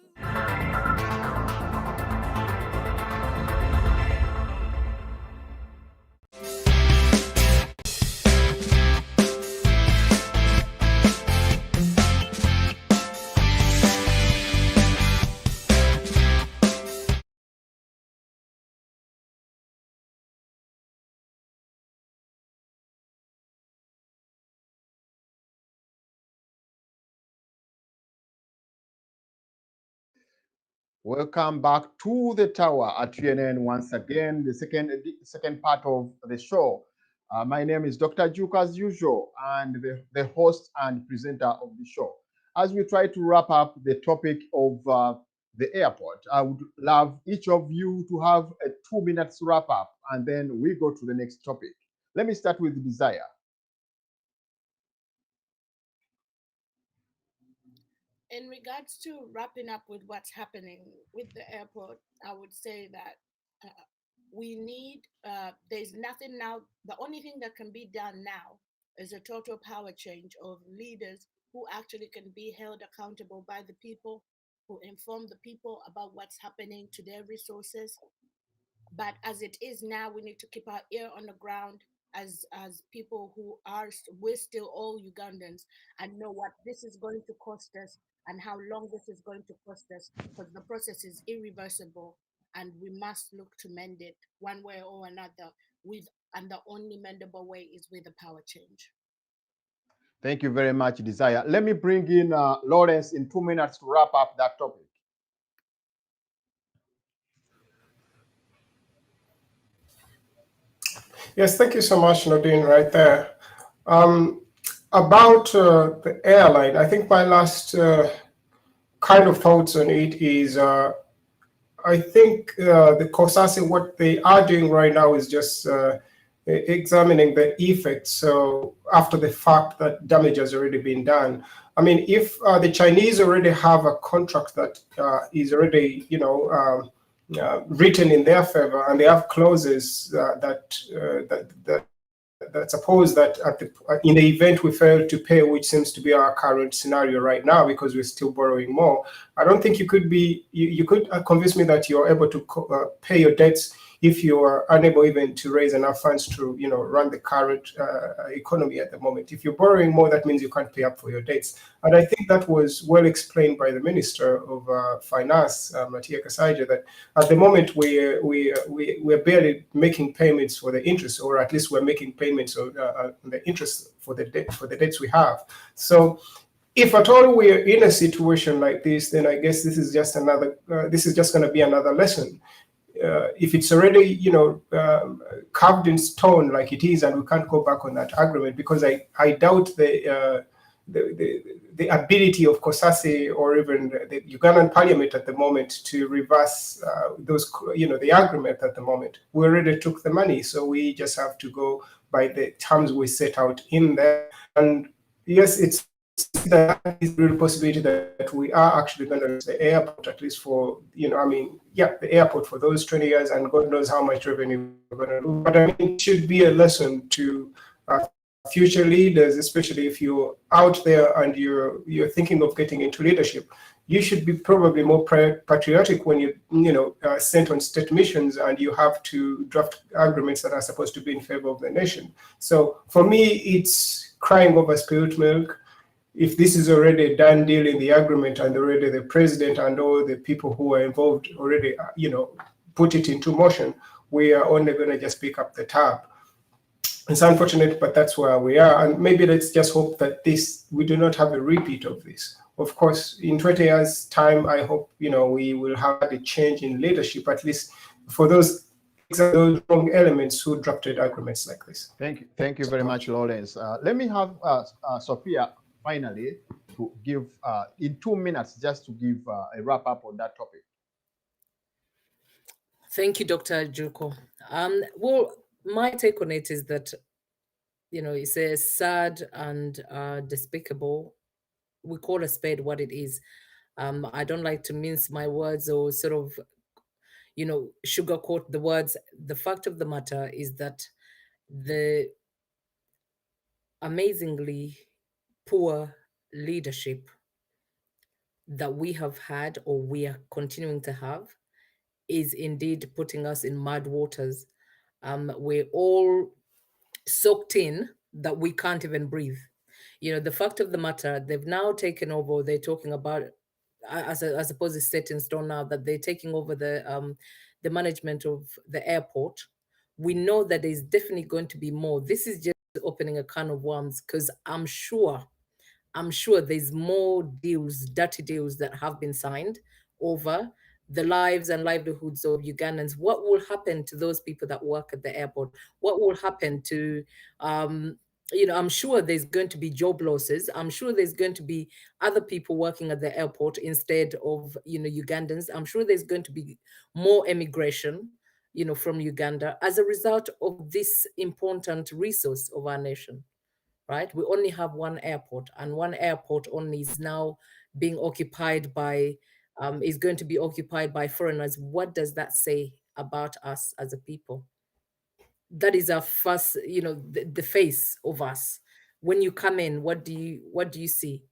Welcome back to the tower at UNN once again, the second part of the show. My name is Dr. Juke as usual, and the host and presenter of the show. As we try to wrap up the topic of the airport, I would love each of you to have a 2 minutes wrap up, and then we go to the next topic. Let me start with Desire. In regards to wrapping up with what's happening with the airport, I would say that we need, there's nothing now, the only thing that can be done now is a total power change of leaders who actually can be held accountable by the people, who inform the people about what's happening to their resources. But as it is now, we need to keep our ear on the ground as people who are, we're still all Ugandans, and know what this is going to cost us and how long this is going to cost us, because the process is irreversible and we must look to mend it one way or another, with and the only mendable way is with a power change. Thank you very much, Desire. Let me bring in Lawrence in 2 minutes to wrap up that topic. Yes, thank you so much, Nadine, right there. About the airline, I think my last kind of thoughts on it is I think the COSASE, what they are doing right now is just examining the effects. So after the fact that damage has already been done. I mean, if the Chinese already have a contract that is already, written in their favor, and they have clauses that suppose that in the event we fail to pay, which seems to be our current scenario right now because we're still borrowing more, I don't think you could be, you could convince me that you're able to pay your debts if you are unable even to raise enough funds to, run the current economy at the moment. If you're borrowing more, that means you can't pay up for your debts. And I think that was well explained by the Minister of Finance, Matia Kasaija, that at the moment we're barely making payments for the interest, or at least we're making payments on the interest for the debts we have. So if at all we're in a situation like this, then I guess this is just another. This is just going to be another lesson. If it's already, carved in stone like it is, and we can't go back on that agreement, because I doubt the ability of COSASE or even the Ugandan Parliament at the moment to reverse those, the agreement at the moment. We already took the money, so we just have to go by the terms we set out in there. And yes, it's that is a real possibility that we are actually going to use the airport, at least for, the airport for those 20 years, and God knows how much revenue we're going to do. But I mean, it should be a lesson to future leaders, especially if you're out there and you're thinking of getting into leadership. You should be probably more patriotic when you sent on state missions and you have to draft agreements that are supposed to be in favor of the nation. So for me, it's crying over spilled milk. If this is already a done deal in the agreement, and already the president and all the people who are involved already, put it into motion, we are only going to just pick up the tab. It's unfortunate, but that's where we are. And maybe let's just hope that we do not have a repeat of this. Of course, in 20 years' time, I hope, we will have a change in leadership, at least for those wrong elements who drafted agreements like this. Thank you very much, Lawrence. Let me have Sophia finally to give, in 2 minutes, just to give a wrap up on that topic. Thank you, Dr. Juko. Well, my take on it is that, it's a sad and despicable, we call a spade what it is. I don't like to mince my words or sort of, sugarcoat the words. The fact of the matter is that the amazingly poor leadership that we have had or we are continuing to have is indeed putting us in mud waters. We're all soaked in that we can't even breathe. The fact of the matter, they've now taken over. They're talking about, I suppose it's set in stone now that they're taking over the management of the airport. We know that there's definitely going to be more. This is just opening a can of worms, because I'm sure there's more deals, dirty deals that have been signed over the lives and livelihoods of Ugandans. What will happen to those people that work at the airport? What will happen to, I'm sure there's going to be job losses. I'm sure there's going to be other people working at the airport instead of, Ugandans. I'm sure there's going to be more immigration, from Uganda as a result of this important resource of our nation. Right? We only have one airport, and one airport only is now being occupied by, is going to be occupied by foreigners. What does that say about us as a people? That is our first, the face of us. When you come in, what do you see?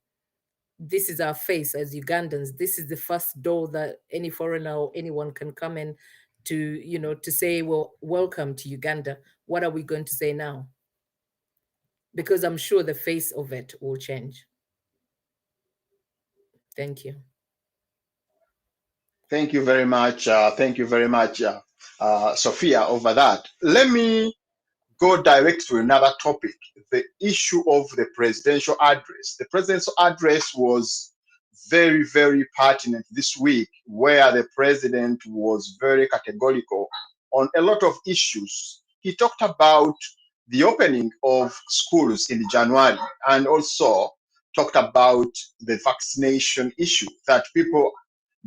This is our face as Ugandans. This is the first door that any foreigner or anyone can come in to, to say, well, welcome to Uganda. What are we going to say now? Because I'm sure the face of it will change. Thank you. Thank you very much. Thank you very much, Sophia, over that. Let me go direct to another topic, the issue of the presidential address. The presidential address was very, very pertinent this week, where the president was very categorical on a lot of issues. He talked about the opening of schools in January, and also talked about the vaccination issue, that people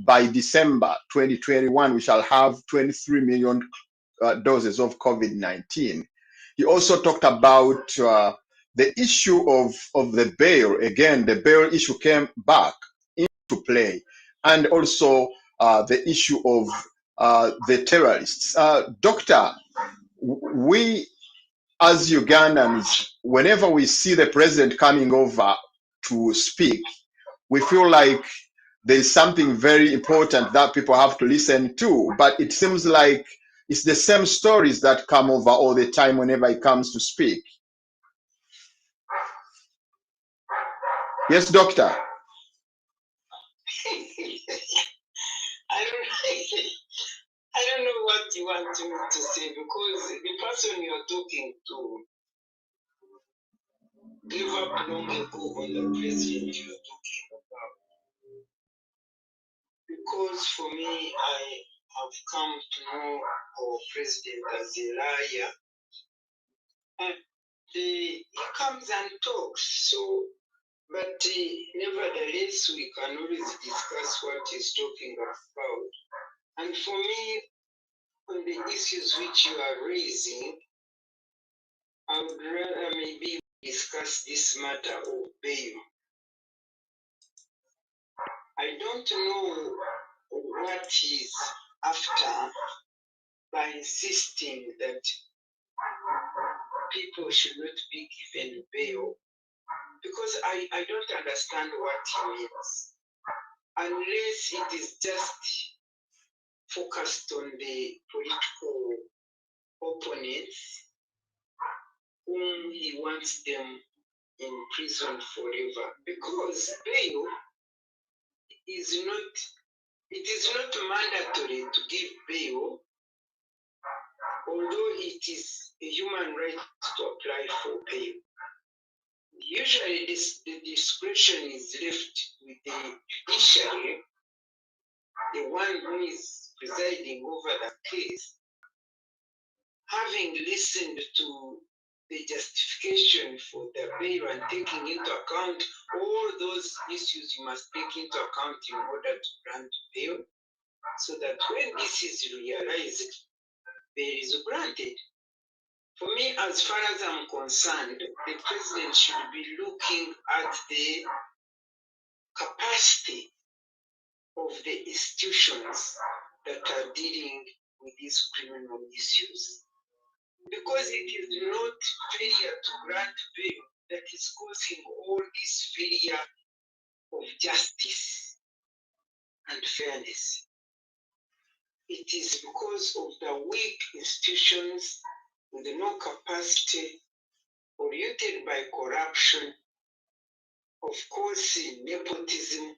by December 2021, we shall have 23 million doses of COVID-19. He also talked about the issue of the bail. Again, the bail issue came back into play, and also the issue of the terrorists. Doctor, we as Ugandans, whenever we see the president coming over to speak, we feel like there's something very important that people have to listen to. But it seems like it's the same stories that come over all the time whenever he comes to speak. Yes, doctor. I don't know what you want me to say, because the person you're talking to gave up long ago on the president you're talking about. Because for me, I have come to know our president as a liar. And he comes and talks, but nevertheless, we can always discuss what he's talking about. And for me, on the issues which you are raising, I would rather maybe discuss this matter of bail. I don't know what he's after by insisting that people should not be given bail, because I don't understand what he means, unless it is just focused on the political opponents whom he wants them in prison forever. Because bail is not mandatory to give bail, although it is a human right to apply for bail. Usually the discretion is left with the judiciary, the one who is presiding over the case, having listened to the justification for the bail and taking into account all those issues you must take into account in order to grant bail, so that when this is realized, bail is granted. For me, as far as I'm concerned, the president should be looking at the capacity of the institutions that are dealing with these criminal issues. Because it is not failure to grant bail that is causing all this failure of justice and fairness. It is because of the weak institutions with no capacity, polluted by corruption, of course, nepotism,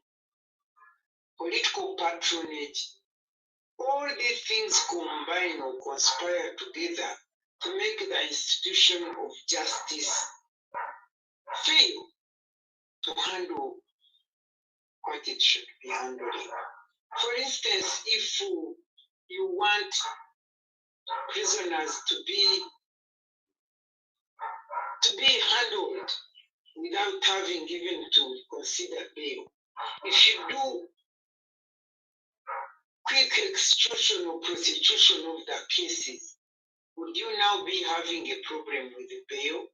political patronage. All these things combine or conspire together to make the institution of justice fail to handle what it should be handling. For instance, if you want prisoners to be handled without having even to consider bail, if you do quick execution or prosecution of the cases, would you now be having a problem with the bail?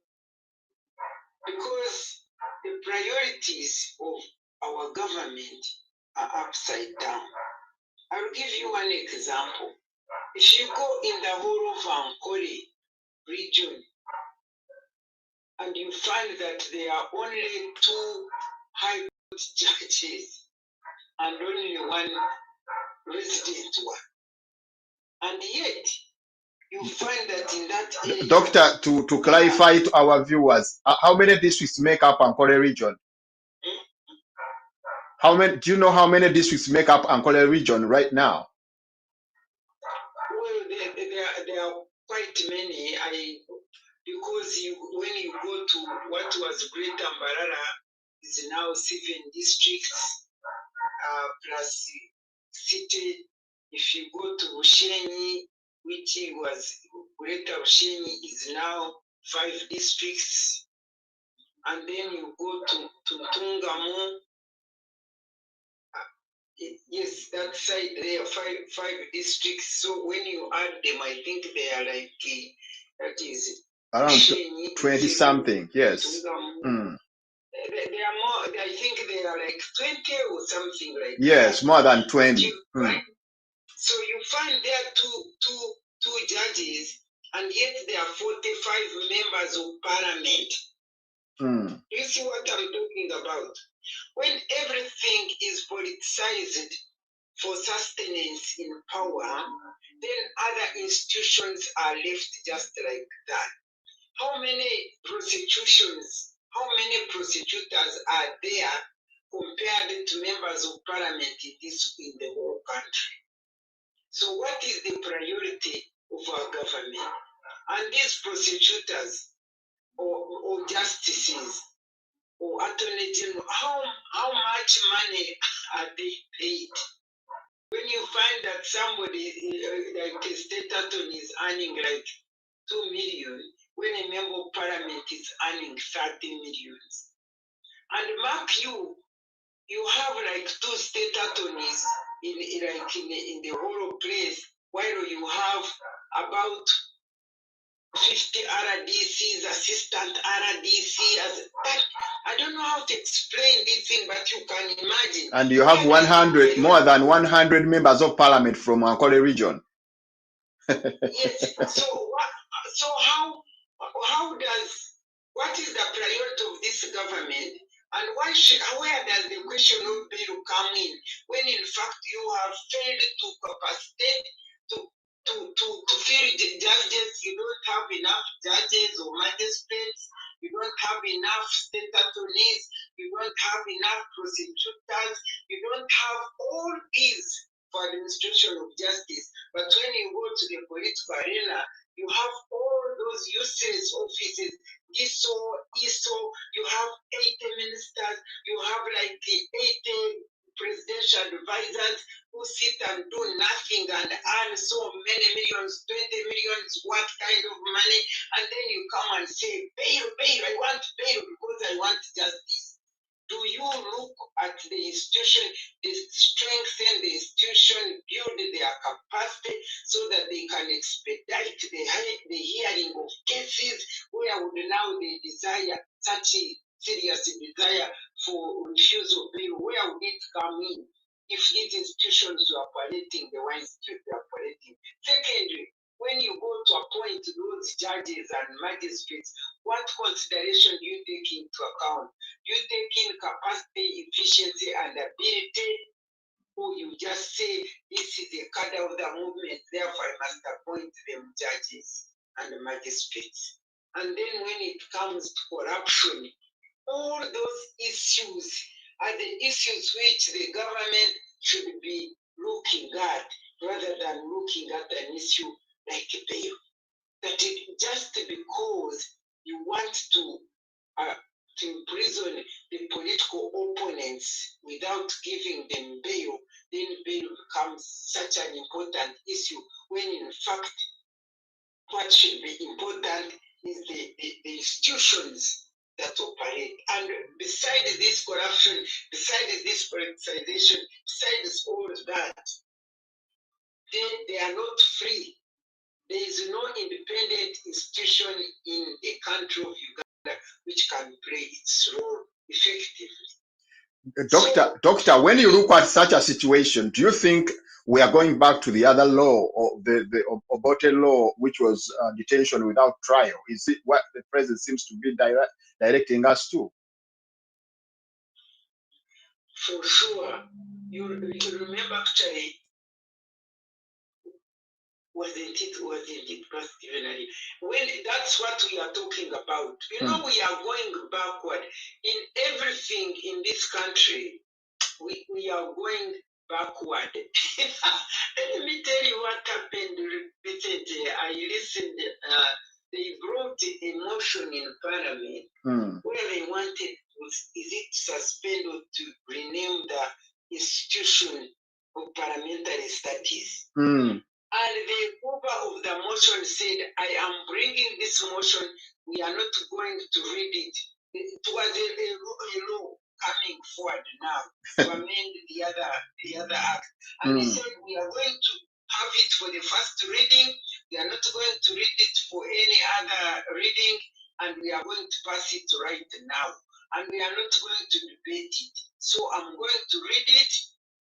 Because the priorities of our government are upside down. I'll give you one example. If you go in the whole of Ankole region and you find that there are only 2 high court judges and only 1 resident one, and yet you find that in that area... Doctor, to clarify to our viewers, how many districts make up Ankole region? Do you know how many districts make up Ankole region right now? Well, there are quite many. Because when you go to what was Greater Mbarara, is now 7 districts plus city. If you go to Ushenyi, which was Greater Ushenyi, is now 5 districts. And then you go to Tungamu. Yes, that side there are 5 districts. So when you add them, I think they are like that is around 20 something. Yes. They are more. I think they are like 20 or something like yes, that. more than 20. So you find there are two judges, and yet there are 45 members of parliament. You see what I'm talking about? When everything is politicized for sustenance in power, then other institutions are left just like that. How many prosecutors are there compared to members of parliament in the whole country? So what is the priority of our government? And these prosecutors or justices or attorney general, how much money are they paid? When you find that somebody like a state attorney is earning like 2 million, when a member of parliament is earning 30 millions. And mark you have like 2 state attorneys in the whole place, while you have about 50 RDCs, assistant RDC. I don't know how to explain this thing, but you can imagine. And you have more than 100 members of parliament from Ankole region. Yes. So what is the priority of this government, and where does the question of bail come in, when in fact you have failed to capacitate to fill the judges? You don't have enough judges or magistrates. You don't have enough state attorneys. You don't have enough prosecutors. You don't have all these for administration of justice. But when you go to the political arena, you have all those useless offices. ISO, you have 80 ministers, you have like 80 presidential advisors who sit and do nothing and earn so many millions, 20 millions, what kind of money, and then you come and say, bail, I want bail because I want justice. Do you look at the institution, strengthen the institution, build their capacity so that they can expedite the hearing of cases where would now they desire such a serious desire for refusal bail? Where would it come in? if these institutions were operating the way they're operating. Secondly, when you go to appoint those judges and magistrates, what consideration do you take into account? Do you take in capacity, efficiency, and ability? Or you just say, this is a cadre of the movement, therefore I must appoint them judges and magistrates. And then when it comes to corruption, all those issues are the issues which the government should be looking at rather than looking at an issue like bail. That it, just because you want to imprison the political opponents without giving them bail, then bail becomes such an important issue when in fact what should be important is the institutions that operate. And besides this corruption, besides this politicization, besides all that, they are not free. There is no independent institution in the country of Uganda which can play its role effectively. Doctor, when you look at such a situation, do you think we are going back to the other law, or the Obote law, which was detention without trial? Is it what the president seems to be directing us to? For sure. You remember actually, wasn't it particularly when that's what we are talking about? You know, we are going backward in everything in this country. We are going backward. Let me tell you what happened recently. I listened. They brought a motion in Parliament where they wanted is it suspend or to rename the institution of parliamentary studies. And the mover of the motion said, I am bringing this motion. We are not going to read it. It was a law coming forward now to amend the other act. And he said, we are going to have it for the first reading. We are not going to read it for any other reading. And we are going to pass it right now. And we are not going to debate it. So I'm going to read it.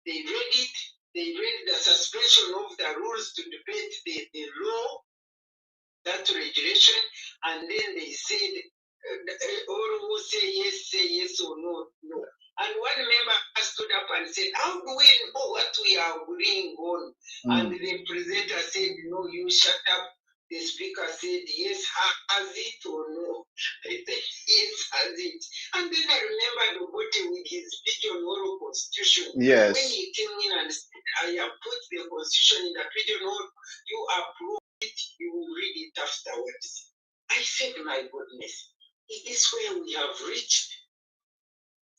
They read it. They read the suspension of the rules to debate the law, that regulation, and then they said, all who say yes or no, no. And one member stood up and said, how do we know what we are agreeing on? And the presenter said, no, you shut up. The speaker said, yes, has it or no? They said, yes, has it. And then I remember Obote with his pigeon oral constitution. Yes. When he came in and said, I have put the constitution in the pigeon oral, you approve it, you will read it afterwards. I said, my goodness, is this where we have reached?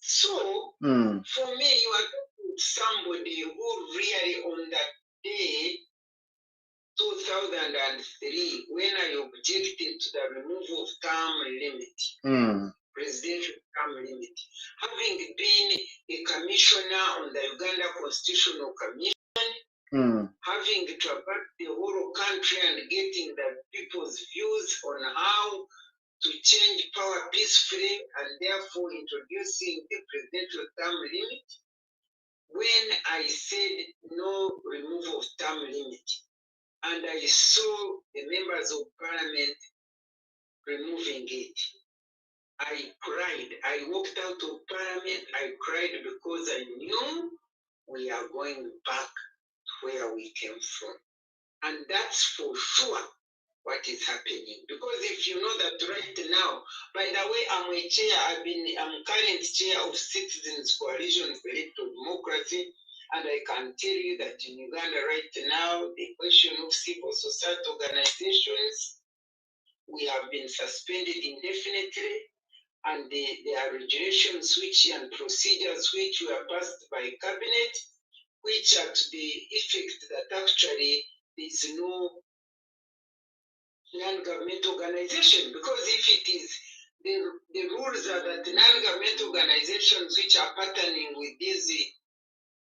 So, for me, you are talking to somebody who really on that day, 2003, when I objected to the removal of term limit, presidential term limit, having been a commissioner on the Uganda Constitutional Commission, having traversed the whole country and getting the people's views on how to change power peacefully and therefore introducing the presidential term limit, when I said no removal of term limit, and I saw the members of parliament removing it, I cried. I walked out of parliament, I cried because I knew we are going back to where we came from. And that's for sure what is happening. Because if you know that right now, by the way, I'm a chair, I'm current chair of Citizens Coalition for Electoral Democracy, and I can tell you that in Uganda right now, the question of civil society organizations, we have been suspended indefinitely, and there are regulations and procedures which were passed by cabinet, which are to the effect that actually there is no non-governmental organization, because if it is the rules are that the non-governmental organizations which are partnering with these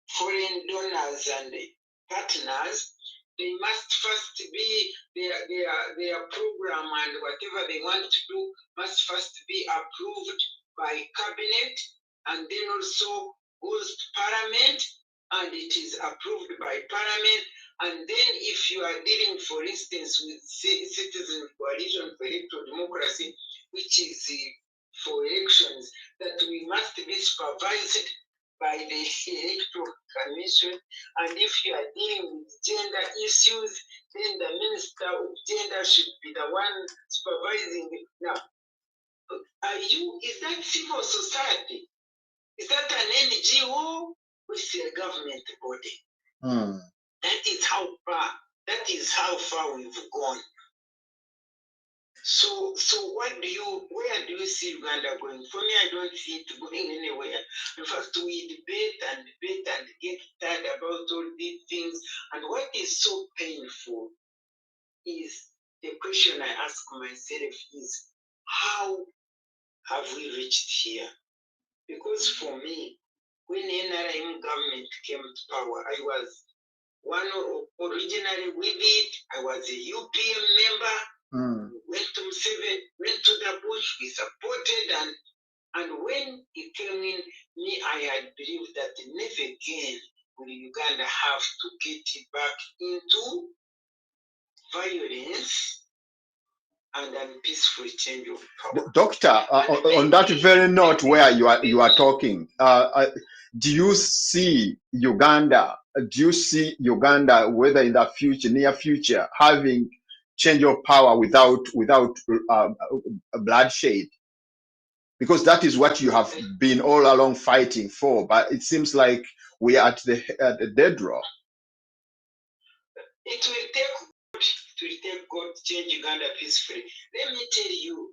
foreign donors and partners, they must first be their program and whatever they want to do must first be approved by cabinet and then also goes to parliament, and it is approved by Parliament. And then if you are dealing, for instance, with Citizen Coalition for Electoral Democracy, which is for elections, that we must be supervised by the Electoral Commission. And if you are dealing with gender issues, then the Minister of Gender should be the one supervising it. Now, is that civil society? Is that an NGO? Or is it a government body? That is how far we've gone. So where do you see Uganda going? For me, I don't see it going anywhere. In fact, we debate and get tired about all these things. And what is so painful is the question I ask myself is, how have we reached here? Because for me, when NRM government came to power, I was one originally with it. I was a UPM member. Went to Museveni, went to the bush. We supported, and when he came in, I had believed that never again will Uganda have to get it back into violence and unpeaceful change of power. Doctor, on that very note where you are talking, do you see Uganda, whether in the near future, having change of power without bloodshed? Because that is what you have been all along fighting for, but it seems like we are at the dead drop. It will take God to change Uganda peacefully. Let me tell you,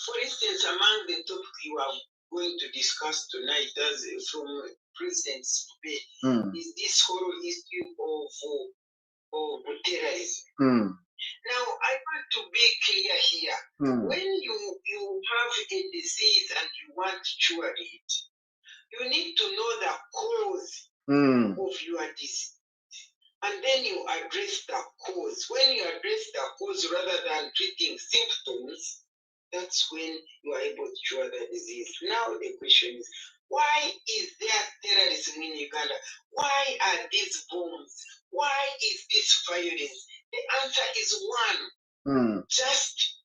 for instance, among the topics you are going to discuss tonight, as from President's debate, is this whole issue of terrorism. Now, I want to be clear here. When you have a disease and you want to cure it, you need to know the cause of your disease. And then you address the cause. When you address the cause rather than treating symptoms, that's when you are able to cure the disease. Now the question is, why is there terrorism in Uganda? Why are these bombs? Why is this violence? The answer is one. Just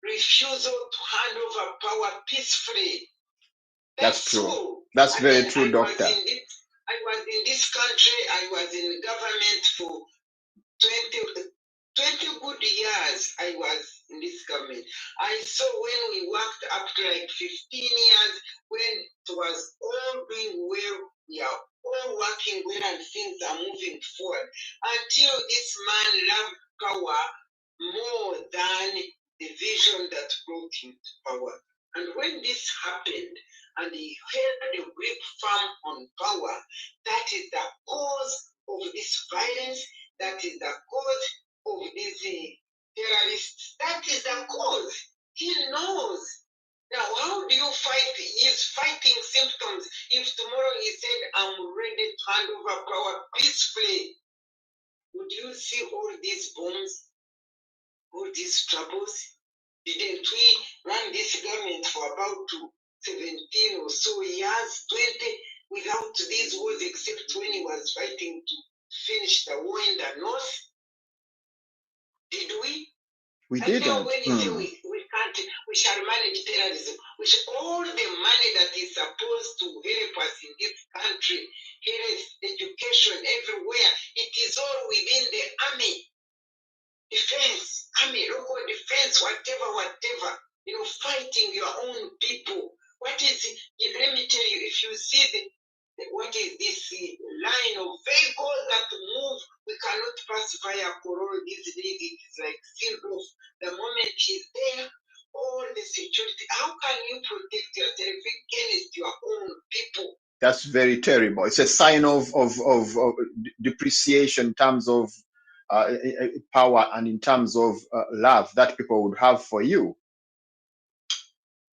refusal to hand over power peacefully. That's true. That's very true, Doctor. I was in this country, I was in government for 20 good years. I was in this government. I saw when we worked up to like 15 years, when it was all doing well, we are all working well and things are moving forward. Until this man loved power more than the vision that brought him to power. And when this happened, and he held a grip firm on power, that is the cause of this violence, that is the cause of these terrorists, that is the cause. He knows. Now, how do you fight? He's fighting symptoms. If tomorrow he said, I'm ready to hand over power peacefully, would you see all these bombs, all these troubles? Didn't we run this government for about 17 or so years, 20, without these wars, except when he was fighting to finish the war in the north? Did we? We didn't. Now when you say we can't, we shall manage terrorism, which all the money that is supposed to help us in this country, health, education, everywhere, it is all within the army, defense, army, local defense, whatever, fighting your own people. What is it? Let me tell you, if you see what is this line of vehicles that move, we cannot pass via Kororo this day. It is like sealed off. The moment he's there, all the security, how can you protect yourself against your own people? That's very terrible. It's a sign of depreciation in terms of power and in terms of love that people would have for you.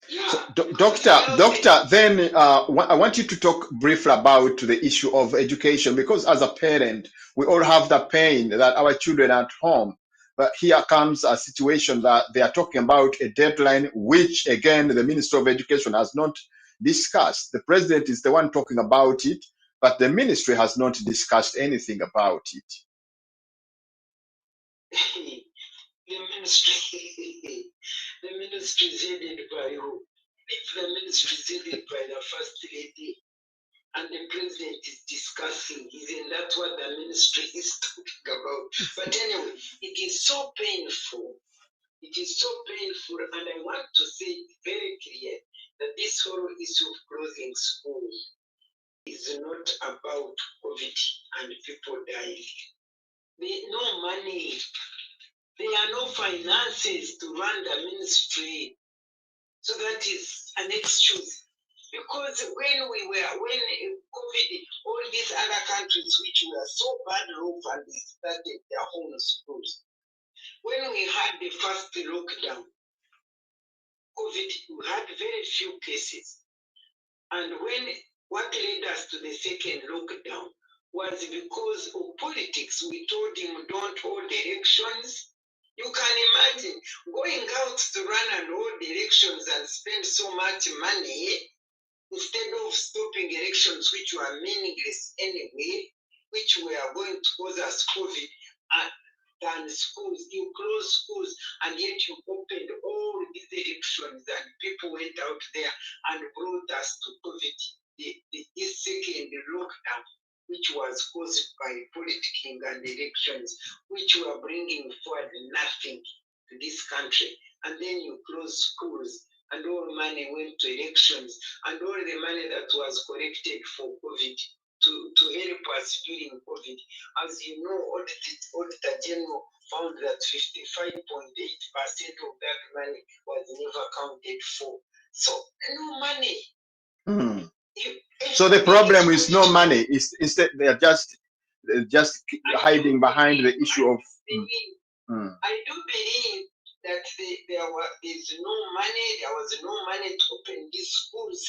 Yeah. So, Doctor, then I want you to talk briefly about the issue of education, because as a parent, we all have the pain that our children are at home. But here comes a situation that they are talking about a deadline, which again, the Minister of Education has not discussed. The president is the one talking about it, but the ministry has not discussed anything about it. The ministry, the ministry is headed by who? If the ministry is headed by the first lady and the president is discussing, isn't that what the ministry is talking about? But anyway, it is so painful. It is so painful, and I want to say it very clear that this whole issue of closing schools is not about COVID and people dying. There no money. There are no finances to run the ministry. So that is an excuse. Because when COVID, all these other countries which were so bad off and they started their own schools, when we had the first lockdown, COVID, we had very few cases. And what led us to the second lockdown was because of politics. We told him don't hold elections. You can imagine going out to run and hold elections and spend so much money instead of stopping elections which were meaningless anyway, which were going to cause us COVID. Than schools, you close schools, and yet you opened all these elections, and people went out there and brought us to COVID, this second lockdown, which was caused by politicking and elections, which were bringing forward nothing to this country. And then you close schools, and all money went to elections, and all the money that was collected for COVID to help us during COVID. As you know, Auditor General found that 55.8% of that money was never counted for. So, no money. Mm. So the problem is no money. Instead, they're just hiding behind the issue of. I do believe that there is no money. There was no money to open these schools.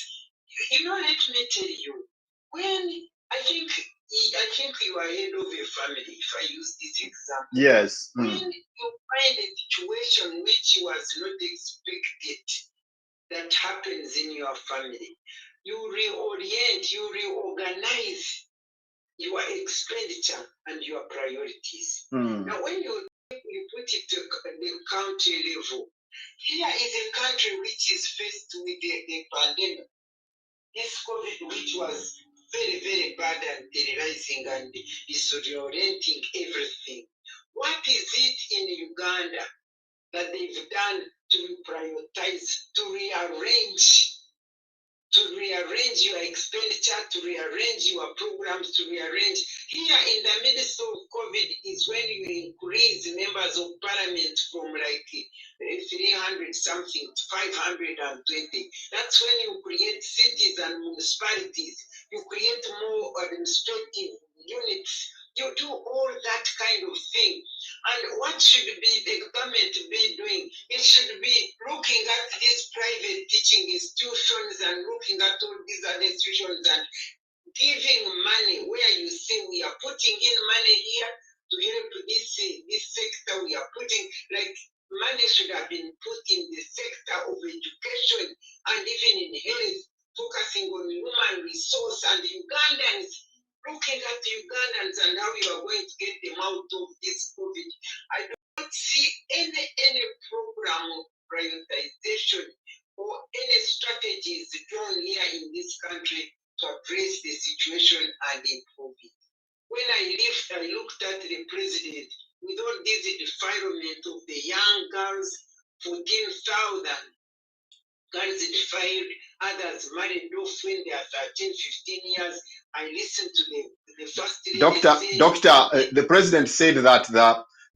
You know, let me tell you, when I think you are head of a family, if I use this example. Yes. When you find a situation which was not expected that happens in your family, you reorient, you reorganize your expenditure and your priorities. Now, when you put it to the county level, here is a country which is faced with the pandemic. This COVID, which was very, very bad and terrorizing and disorienting everything. What is it in Uganda that they've done to prioritize, to rearrange your expenditure, to rearrange your programs, to rearrange? Here in the midst of COVID is when you increase members of parliament from like 300 something to 520. That's when you create cities and municipalities. You create more administrative units. You do all that kind of thing. And what should be the government be doing? It should be looking at these private teaching institutions and looking at all these other institutions and giving money where you say we are putting in money here to help this sector. We are putting, like, money should have been put in the sector of education and even in health, focusing on human resource and Ugandans, looking at Ugandans and how you are going to get them out of this COVID. I don't see any program of prioritization or any strategies drawn here in this country to address the situation and improve it. When I looked at the president with all this defilement of the young girls, 14,000 girls defiled, others married off when they are 13, 15 years. I listened to the first lady the president said that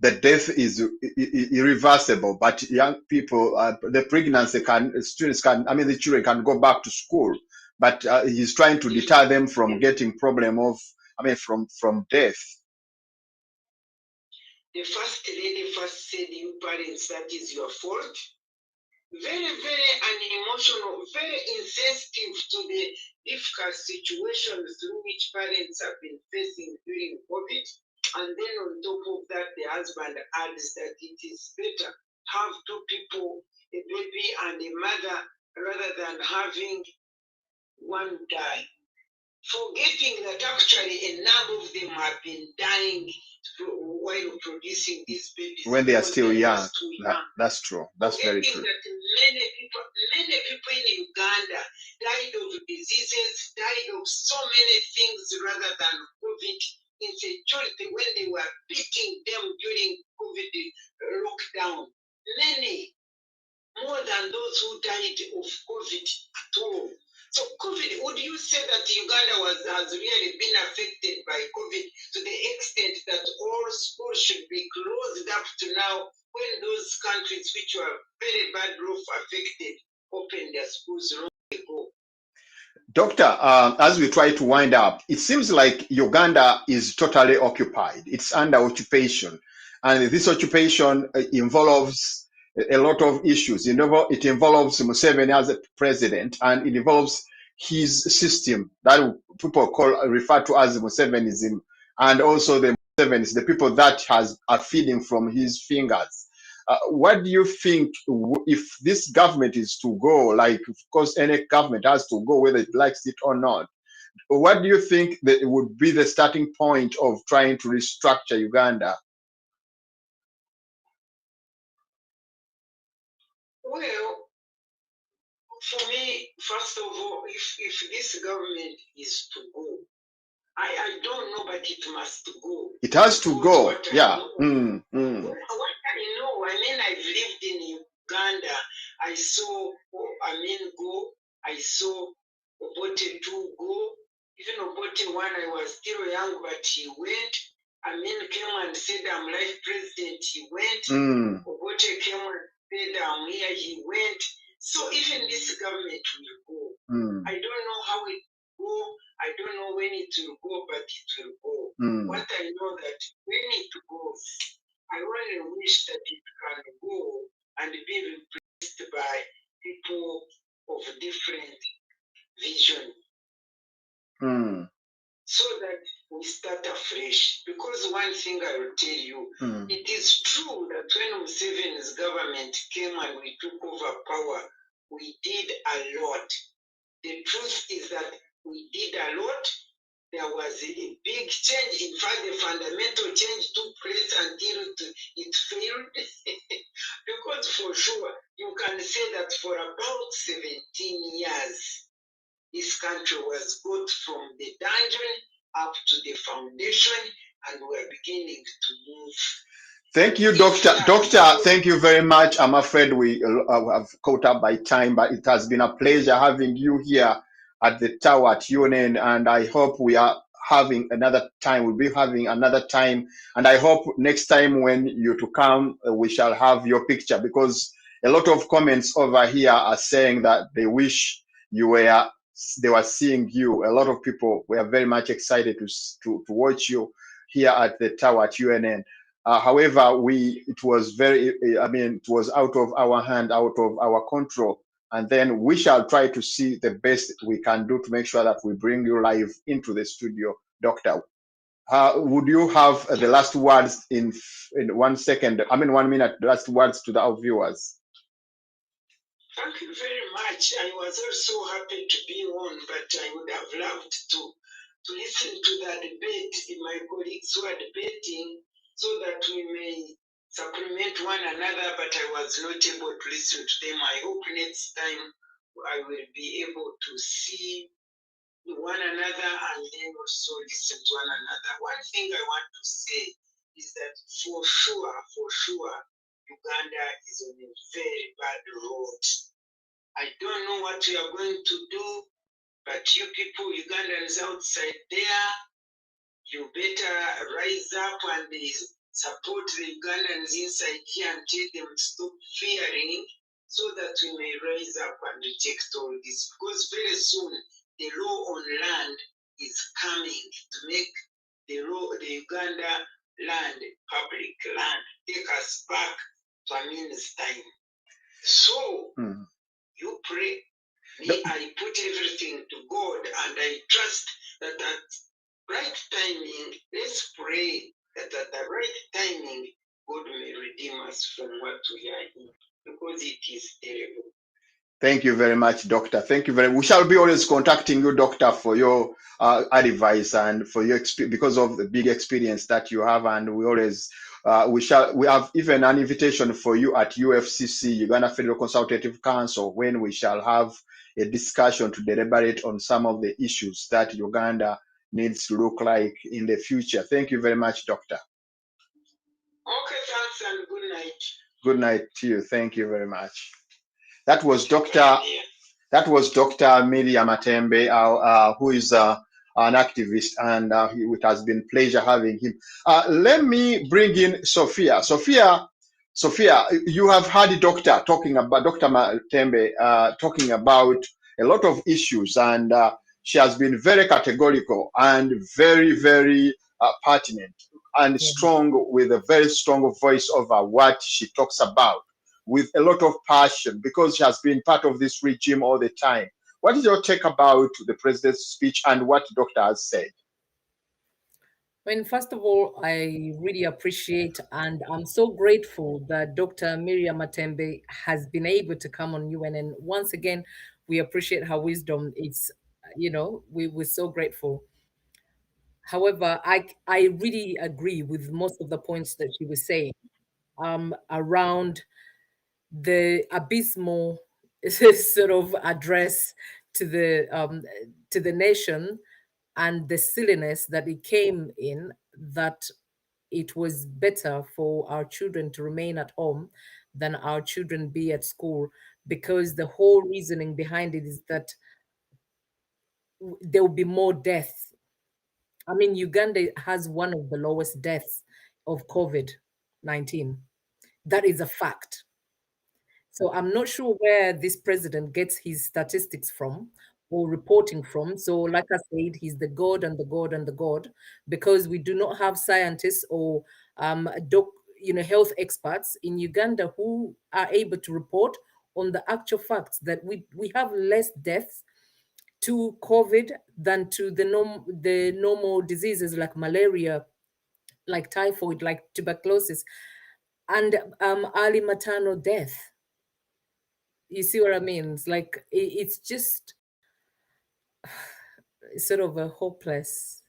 the death is irreversible, but young people, the pregnancy the children can go back to school, but he's trying to deter them from getting from death. The first lady first said, you parents, that is your fault. Very, very unemotional, very insensitive to the difficult situations through which parents have been facing during COVID. And then on top of that, the husband adds that it is better have two people, a baby and a mother, rather than having one die. forgetting that actually a number of them have been dying while producing these babies when they are because still they were young. too young. That's true. That's very Forgetting true. that many people in Uganda died of diseases, died of so many things rather than COVID insecurity when they were beating them during COVID lockdown. Many more than those who died of COVID at all. So COVID, would you say that Uganda has really been affected by COVID to the extent that all schools should be closed up to now when those countries which were very bad off affected opened their schools long ago? Doctor, as we try to wind up, it seems like Uganda is totally occupied. It's under occupation. And this occupation involves a lot of issues. It involves Museveni as a president, and it involves his system that people refer to as Musevenism, and also the Musevenis, the people that are feeding from his fingers. What do you think if this government is to go, like, of course, any government has to go whether it likes it or not? What do you think that would be the starting point of trying to restructure Uganda? Well, for me, first of all, if this government is to go, I don't know, but it must go. It has to go. Yeah. What I know, I mean, I've lived in Uganda. I saw go. I saw Obote 2 go. Even Obote 1, I was still young, but he went. Came and said, I'm life president. He went. Obote came and said, I'm here. He went. So even this government will go. I don't know how it will go. I don't know when it will go, but it will go. What I know that when it goes, I only wish that it can go and be replaced by people of different vision, so that we start afresh. Because one thing I will tell you, it is true that when Museveni's government came and we took over power, we did a lot. The truth is that we did a lot. There was a big change. In fact, the fundamental change took place until it failed. Because for sure, you can say that for about 17 years, this country was got from the dungeon up to the foundation, and we're beginning to move. Thank you, Doctor. Thank you very much. I'm afraid we have caught up by time, but it has been a pleasure having you here at the tower at UNN, and I hope we are having another time. We'll be having another time, and I hope next time when you to come, we shall have your picture, because a lot of comments over here are saying that they wish they were seeing you. A lot of people were very much excited to watch you here at the tower at UNN. However, it was out of our hand, out of our control. And then we shall try to see the best we can do to make sure that we bring you live into the studio, Doctor. Would you have the last words in 1 second? 1 minute, last words to our viewers. Thank you very much. I was also happy to be on, but I would have loved to listen to the debate in my colleagues who are debating, so that we may supplement one another, but I was not able to listen to them. I hope next time I will be able to see one another and then also listen to one another. One thing I want to say is that for sure, Uganda is on a very bad road. I don't know what we are going to do, but you people, Ugandans outside there, you better rise up and support the Ugandans inside here and tell them to stop fearing, so that we may rise up and reject all this. Because very soon the law on land is coming to make the Uganda land public land, take us back to Amin's time. So you pray. Me, I put everything to God, and I trust that at right timing, let's pray that at the right timing, God may redeem us from what we are in, because it is terrible. Thank you very much, Doctor. Thank you very much. We shall be always contacting you, Doctor, for your advice and for your experience, because of the big experience that you have. And we always, we have even an invitation for you at UFCC, Uganda Federal Consultative Council, when we shall have a discussion to deliberate on some of the issues that Uganda needs to look like in the future. Thank you very much, Doctor. Okay, thanks and good night. Good night to you. Thank you very much. That was Dr. Miriam Matembe, who is an activist, and it has been a pleasure having him. Let me bring in Sophia. Sophia, you have heard Dr. Matembe talking about a lot of issues, and she has been very categorical and very, very pertinent and strong, with a very strong voice over what she talks about, with a lot of passion, because she has been part of this regime all the time. What is your take about the president's speech and what the doctor has said? I mean, first of all, I really appreciate and I'm so grateful that Dr. Miriam Matembe has been able to come on UNN. Once again, we appreciate her wisdom. It's, we're so grateful. However, I really agree with most of the points that she was saying around the abysmal sort of address to the nation, and the silliness that it came in, that it was better for our children to remain at home than our children be at school, because the whole reasoning behind it is that there will be more deaths. I mean, Uganda has one of the lowest deaths of COVID-19. That is a fact. So I'm not sure where this president gets his statistics from or reporting from. So, like I said, he's the God and the God and the God, because we do not have scientists or health experts in Uganda who are able to report on the actual facts that we have less deaths to COVID than to the normal diseases like malaria, like typhoid, like tuberculosis, and early maternal death. You see what I mean? It's like it's just sort of a hopeless,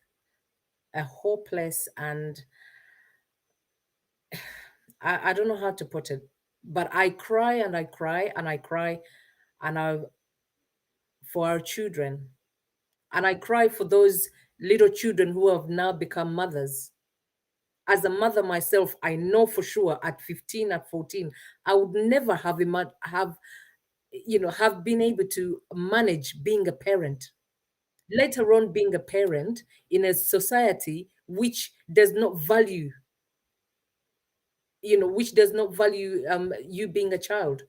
and I don't know how to put it, but I cry and I cry and I cry, and I for our children, and I cry for those little children who have now become mothers. As a mother myself, I know for sure at 15, at 14, I would never have been able to manage being a parent. Later on, being a parent in a society which does not value, you being a child.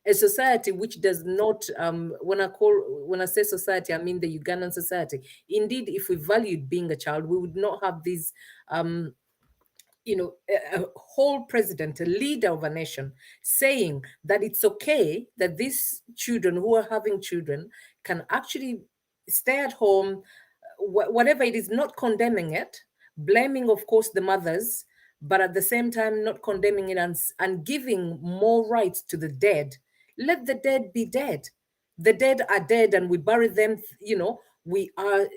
A society which does not, when I say society, I mean the Ugandan society. Indeed, if we valued being a child, we would not have these a whole president, a leader of a nation, saying that it's okay that these children who are having children can actually stay at home, whatever it is, not condemning it, blaming, of course, the mothers, but at the same time not condemning it, and giving more rights to the dead. Let the dead be dead. The dead are dead, and we bury them. We are,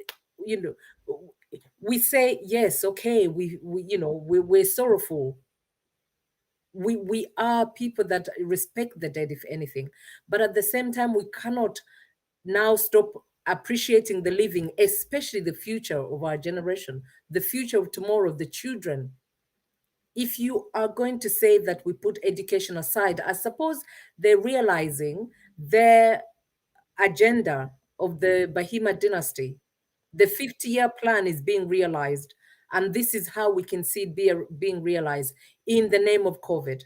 we say yes, okay, we're sorrowful. We are people that respect the dead, if anything, but at the same time we cannot now stop appreciating the living, especially the future of our generation, the future of tomorrow, the children. If you are going to say that we put education aside, I suppose they're realizing their agenda of the Bahima dynasty. The 50-year plan is being realized, and this is how we can see it being realized in the name of COVID.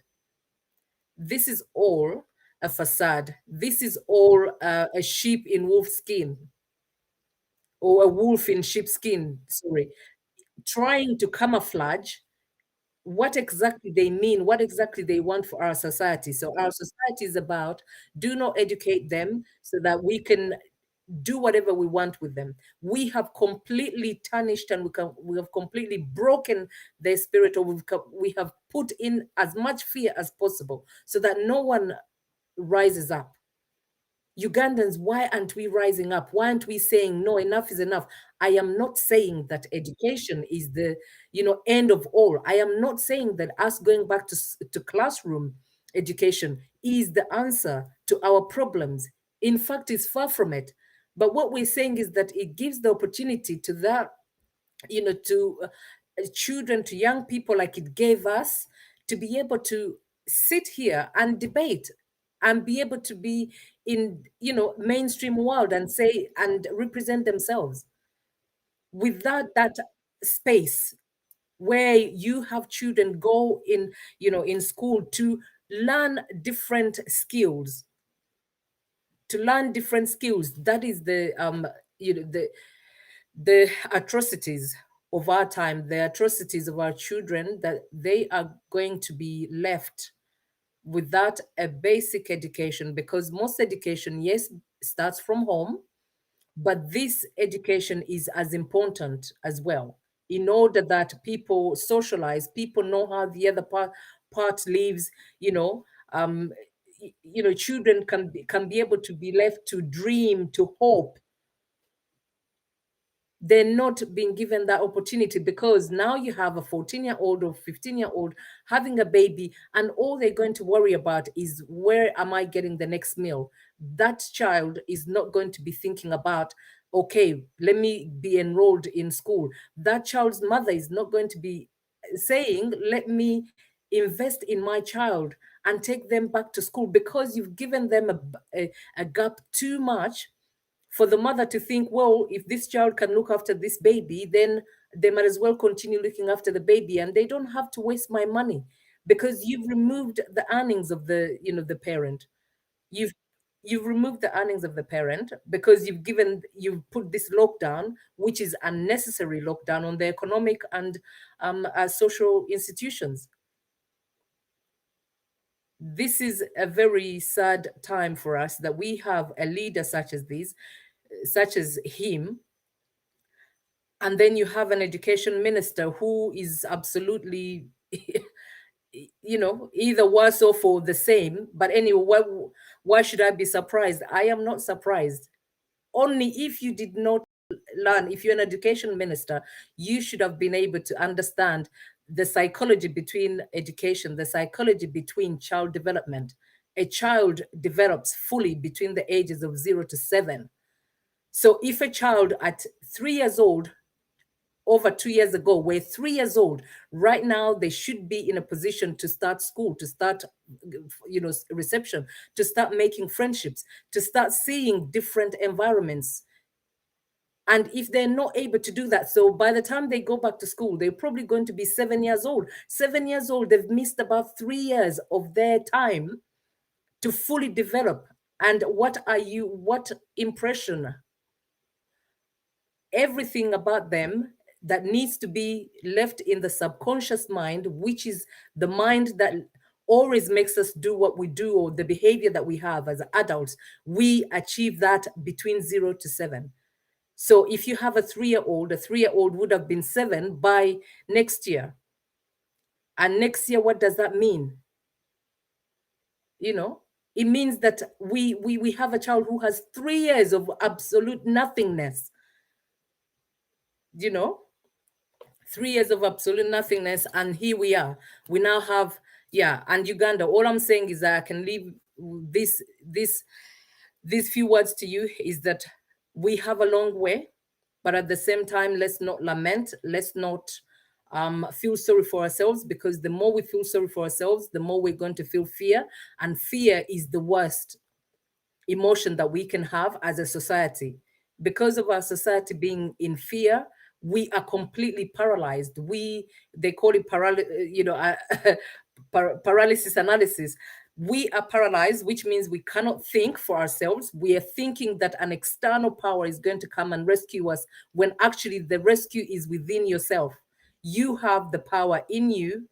This is all a facade. This is all a sheep in wolf skin, or a wolf in sheep skin, sorry, trying to camouflage what exactly they mean, what exactly they want for our society. So our society is about, do not educate them so that we can do whatever we want with them. We have completely tarnished, and we have completely broken their spirit, or we have put in as much fear as possible so that no one rises up. Ugandans, why aren't we rising up? Why aren't we saying, no, enough is enough? I am not saying that education is the, end of all. I am not saying that us going back to classroom education is the answer to our problems. In fact, it's far from it. But what we're saying is that it gives the opportunity to that, to children, to young people, like it gave us, to be able to sit here and debate and be able to be in, mainstream world and say and represent themselves without that space where you have children go in, in school to learn different skills, that is the the atrocities of our time, the atrocities of our children, that they are going to be left without a basic education, because most education, yes, starts from home, but this education is as important as well, in order that people socialize, people know how the other part lives, children can be able to be left to dream, to hope. They're not being given that opportunity, because now you have a 14-year-old or 15-year-old having a baby, and all they're going to worry about is, where am I getting the next meal? That child is not going to be thinking about, okay, let me be enrolled in school. That child's mother is not going to be saying, let me invest in my child and take them back to school, because you've given them a gap too much for the mother to think, well, if this child can look after this baby, then they might as well continue looking after the baby, and they don't have to waste my money, because you've removed the earnings of the, the parent. You've removed the earnings of the parent, because you've put this lockdown, which is unnecessary lockdown, on the economic and social institutions. This is a very sad time for us, that we have a leader such as him, and then you have an education minister who is absolutely either worse off or the same. But anyway, why should I be surprised? I am not surprised. Only if you did not learn, if you're an education minister, you should have been able to understand the psychology between education, the psychology between child development. A child develops fully between the ages of 0 to 7. So if a child at 3 years old, over 2 years ago, were 3 years old, right now they should be in a position to start school, to start, reception, to start making friendships, to start seeing different environments. And if they're not able to do that, so by the time they go back to school, they're probably going to be 7 years old. 7 years old, they've missed about 3 years of their time to fully develop. And what impression, everything about them that needs to be left in the subconscious mind, which is the mind that always makes us do what we do, or the behavior that we have as adults, we achieve that between 0 to 7. So if you have a 3-year-old would have been 7 by next year. And next year, what does that mean? It means that we have a child who has 3 years of absolute nothingness. 3 years of absolute nothingness, and here we are. We now have, and Uganda. All I'm saying is that I can leave these few words to you, is that we have a long way, but at the same time, let's not lament, let's not feel sorry for ourselves, because the more we feel sorry for ourselves, the more we're going to feel fear, and fear is the worst emotion that we can have as a society. Because of our society being in fear, we are completely paralyzed. They call it paralysis analysis. We are paralyzed, which means we cannot think for ourselves. We are thinking that an external power is going to come and rescue us, when actually the rescue is within yourself. You have the power in you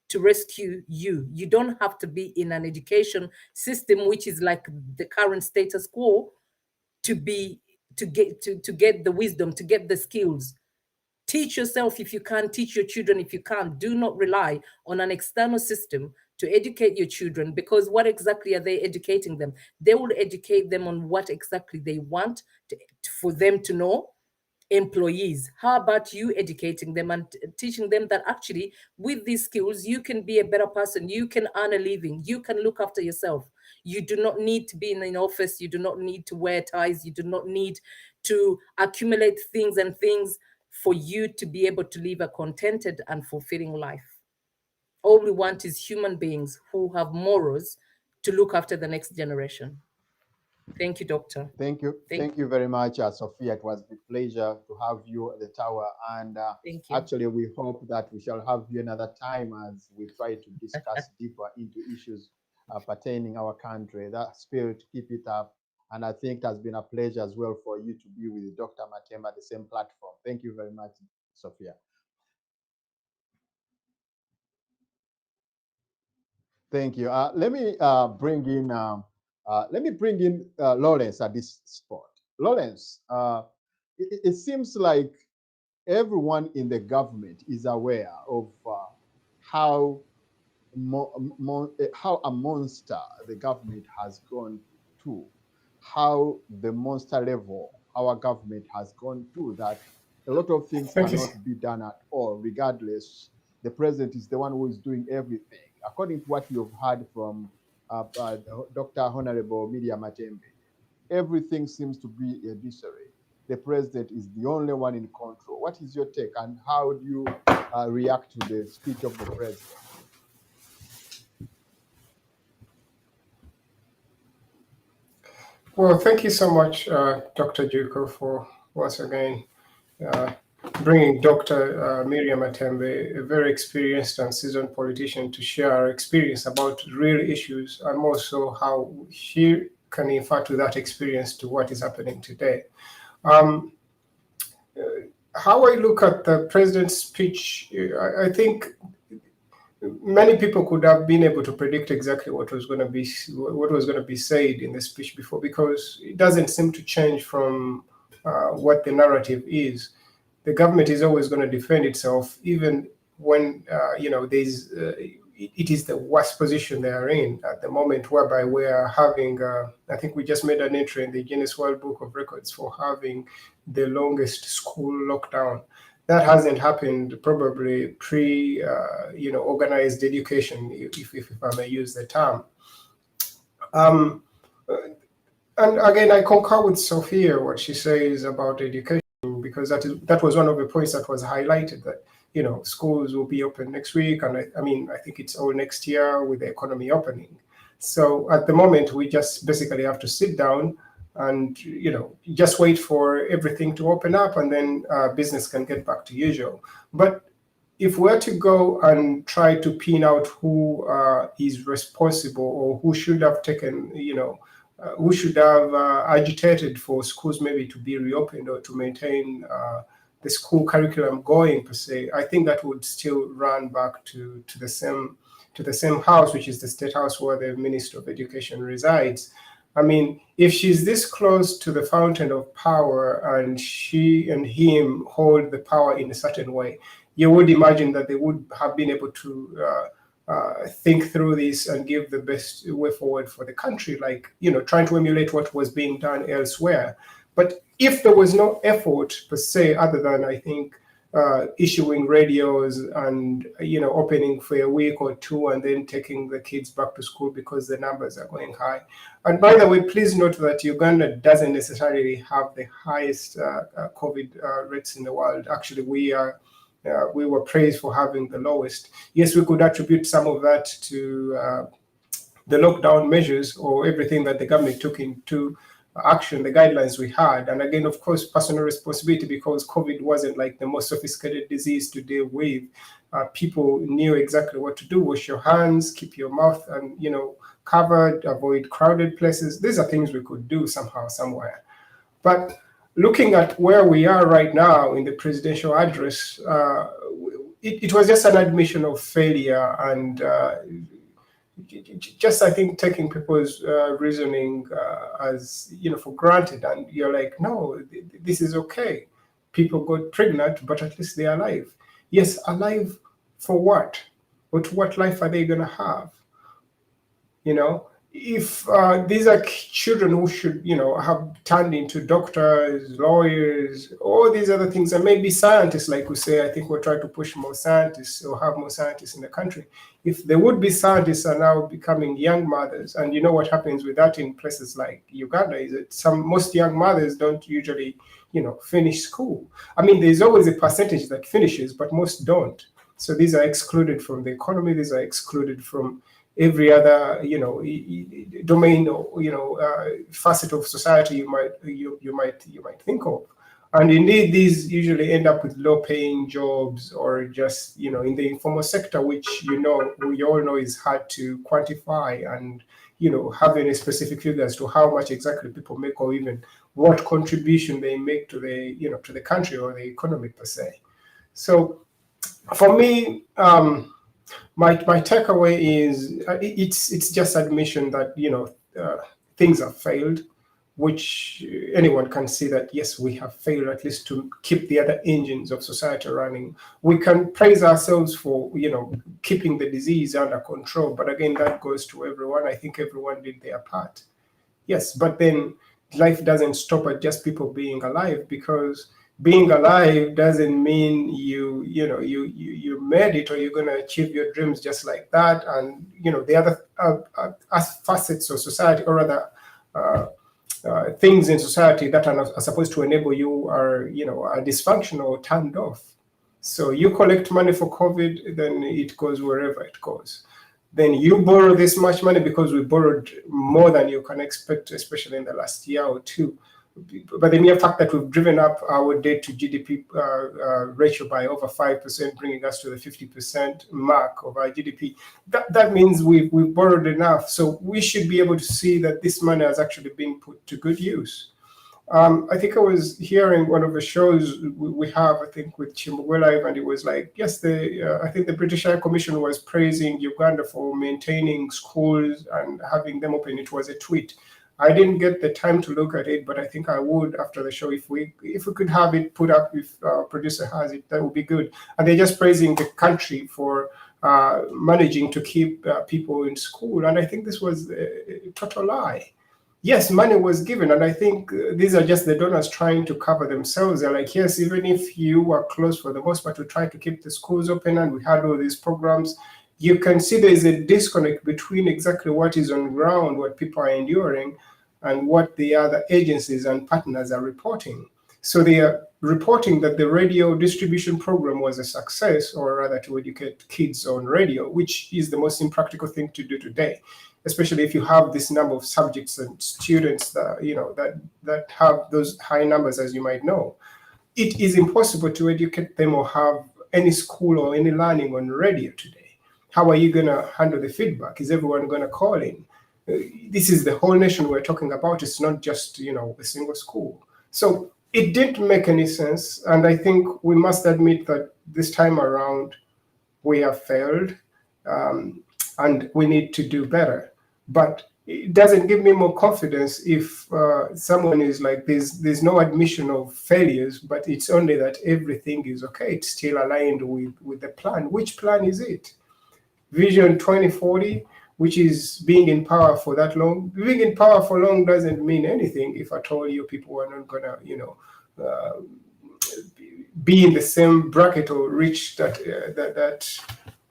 to rescue you. You don't have to be in an education system which is like the current status quo to get the wisdom, to get the skills. Teach yourself if you can, teach your children if you can't. Do not rely on an external system to educate your children, because what exactly are they educating them? They will educate them on what exactly they want for them to know. Employees, how about you educating them and teaching them that actually with these skills you can be a better person, you can earn a living, you can look after yourself, you do not need to be in an office, you do not need to wear ties, you do not need to accumulate things and things for you to be able to live a contented and fulfilling life. All we want is human beings who have morals to look after the next generation. Thank you, Doctor. Thank you. Thank you very much, Sophia. It was a pleasure to have you at the tower. And Thank you. actually, we hope that we shall have you another time as we try to discuss deeper into issues pertaining our country. That spirit, keep it up. And I think it has been a pleasure as well for you to be with Dr. Matemba at the same platform. Thank you very much, Sophia. Thank you. Let me bring in Lawrence at this spot. Lawrence, it seems like everyone in the government is aware of how a monster the government has gone to, how the monster level our government has gone to, that a lot of things cannot be done at all, regardless. The president is the one who is doing everything. According to what you've heard from Dr. Honorable Media Matembe, everything seems to be a disarray. The president is the only one in control. What is your take, and how do you react to the speech of the president? Well, thank you so much, Dr. Juko, for once again bringing Dr. Miriam Matembe, a very experienced and seasoned politician, to share our experience about real issues, and more so how she can infer to that experience to what is happening today. How I look at the president's speech, I think many people could have been able to predict exactly what was going to be said in the speech before, because it doesn't seem to change from what the narrative is. The government is always going to defend itself, even when it is the worst position they are in at the moment, whereby we are having. I think we just made an entry in the Guinness World Book of Records for having the longest school lockdown. That hasn't happened probably organized education, if I may use the term. And again, I concur with Sophia, what she says about education, because that was one of the points that was highlighted, that schools will be open next week, and I think it's all next year with the economy opening. So at the moment, we just basically have to sit down and just wait for everything to open up, and then business can get back to usual. But if we're to go and try to pin out who is responsible, or who should have taken, who should have agitated for schools maybe to be reopened or to maintain the school curriculum going per se, I think that would still run back to the same house, which is the State House, where the Minister of Education resides. If she's this close to the fountain of power, and she and him hold the power in a certain way, you would imagine that they would have been able to think through this and give the best way forward for the country, like, trying to emulate what was being done elsewhere. But if there was no effort per se, other than, I think, issuing radios and opening for a week or two and then taking the kids back to school because the numbers are going high. And by the way, please note that Uganda doesn't necessarily have the highest COVID rates in the world. Actually, we were praised for having the lowest. Yes, we could attribute some of that to the lockdown measures, or everything that the government took into action, the guidelines we had. And again, of course, personal responsibility, because COVID wasn't like the most sophisticated disease to deal with. People knew exactly what to do: wash your hands, keep your mouth and covered, avoid crowded places. These are things we could do somehow, somewhere. But looking at where we are right now in the presidential address, it was just an admission of failure, and just, I think, taking people's reasoning as for granted, and you're like, no, this is okay. People got pregnant, but at least they're alive. Yes, alive for what? But what life are they going to have? You know, if these are children who should, you know, have turned into doctors, lawyers, all these other things, and maybe scientists, like we say. I think we're trying to push more scientists or have more scientists in the country. If the would-be scientists are now becoming young mothers, and you know what happens with that in places like Uganda is that most young mothers don't usually, you know, finish school. I mean, there's always a percentage that finishes, but most don't. So these are excluded from the economy. These are excluded from every other, you know, domain or, you know, facet of society you might think of. And indeed, these usually end up with low-paying jobs, or just, you know, in the informal sector, which, you know, we all know is hard to quantify, and, you know, have any specific figure as to how much exactly people make, or even what contribution they make to the, you know, to the country or the economy per se. So for me, my takeaway is it's just admission that, you know, things have failed, which anyone can see that, yes, we have failed at least to keep the other engines of society running. We can praise ourselves for, you know, keeping the disease under control, but again, that goes to everyone. I think everyone did their part. Yes, but then life doesn't stop at just people being alive, because being alive doesn't mean you made it, or you're going to achieve your dreams just like that. And, you know, the other facets of society, or rather things in society that are supposed to enable you are, you know, are dysfunctional or turned off. So you collect money for COVID, then it goes wherever it goes. Then you borrow this much money, because we borrowed more than you can expect, especially in the last year or two. But the mere fact that we've driven up our debt to GDP ratio by over 5%, bringing us to the 50% mark of our GDP, that means we've borrowed enough. So we should be able to see that this money has actually been put to good use. I think I was hearing one of the shows we have, I think, with Chimbugwe, and it was like, yes, I think the British High Commission was praising Uganda for maintaining schools and having them open. It was a tweet. I didn't get the time to look at it, but I think I would after the show. If we could have it put up, if our producer has it, that would be good. And they're just praising the country for managing to keep people in school. And I think this was a total lie. Yes, money was given, and I think these are just the donors trying to cover themselves. They're like, yes, even if you were closed for the most part, we tried to keep the schools open, and we had all these programs. You can see there is a disconnect between exactly what is on ground, what people are enduring, and what the other agencies and partners are reporting. So they are reporting that the radio distribution program was a success, or rather to educate kids on radio, which is the most impractical thing to do today, especially if you have this number of subjects and students that, you know, that have those high numbers, as you might know. It is impossible to educate them or have any school or any learning on radio today. How are you going to handle the feedback? Is everyone going to call in? This is the whole nation we're talking about. It's not just, you know, a single school. So it didn't make any sense. And I think we must admit that this time around we have failed, and we need to do better. But it doesn't give me more confidence if someone is like, there's no admission of failures, but it's only that everything is okay. It's still aligned with the plan. Which plan is it? Vision 2040, which is being in power for that long. Being in power for long doesn't mean anything if at all you people are not gonna, you know, be in the same bracket or reach that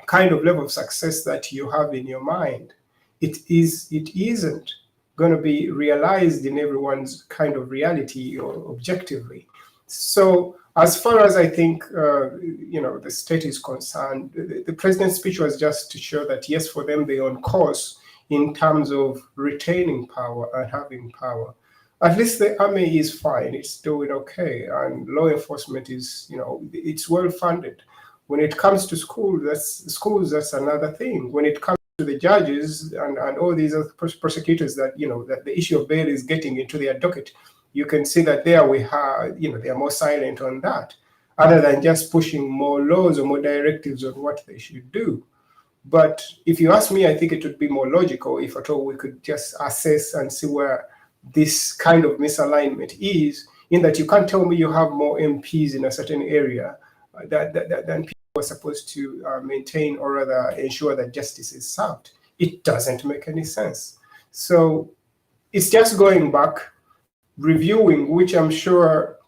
kind of level of success that you have in your mind. It isn't going to be realized in everyone's kind of reality or objectively. So as far as I think, you know, the state is concerned, the president's speech was just to show that, yes, for them, they're on course in terms of retaining power and having power. At least the army is fine. It's doing okay. And law enforcement is, you know, it's well funded. When it comes to schools, that's another thing. When it comes to the judges and all these other prosecutors that, you know, that the issue of bail is getting into their docket, you can see that there we have, you know, they are more silent on that, other than just pushing more laws or more directives on what they should do. But if you ask me, I think it would be more logical if at all we could just assess and see where this kind of misalignment is, in that you can't tell me you have more MPs in a certain area than people are supposed to maintain or rather ensure that justice is served. It doesn't make any sense. So it's just going back, reviewing, which I'm sure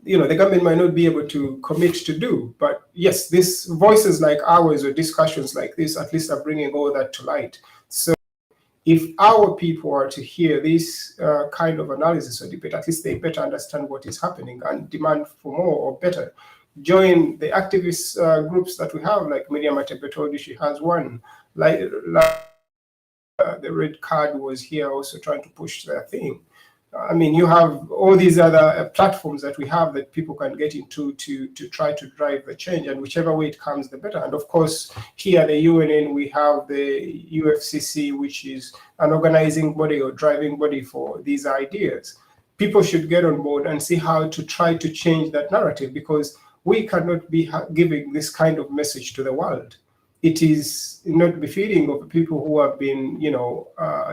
the government might not be able to commit to do. But yes, these voices like ours or discussions like this at least are bringing all that to light. So if our people are to hear this kind of analysis or debate, at least they better understand what is happening and demand for more or better. Join the activist groups that we have, like Miriam Atepe told you she has one. The red card was here also trying to push their thing. I mean, you have all these other platforms that we have that people can get into to try to drive the change, and whichever way it comes, the better. And of course, here at the UNN, we have the UFCC, which is an organizing body or driving body for these ideas. People should get on board and see how to try to change that narrative, because we cannot be giving this kind of message to the world. It is not befitting of people who have been,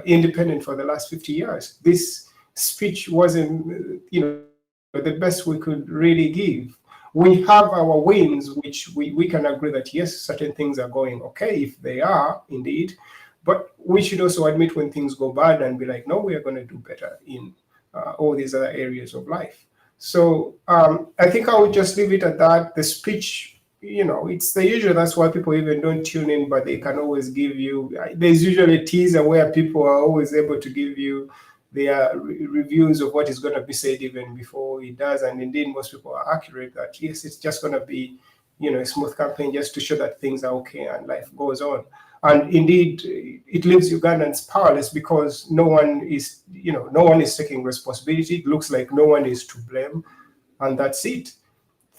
independent for the last 50 years. This speech wasn't, the best we could really give. We have our wins, which we can agree that yes, certain things are going okay if they are indeed, but we should also admit when things go bad and be like, no, we are going to do better in all these other areas of life. So I think I would just leave it at that. The speech, it's the usual. That's why people even don't tune in, but they can always give you. There's usually a teaser where people are always able to give you their reviews of what is going to be said even before it does. And indeed, most people are accurate that yes, it's just going to be, a smooth campaign just to show that things are okay and life goes on. And indeed, it leaves Ugandans powerless because no one is taking responsibility. It looks like no one is to blame, and that's it.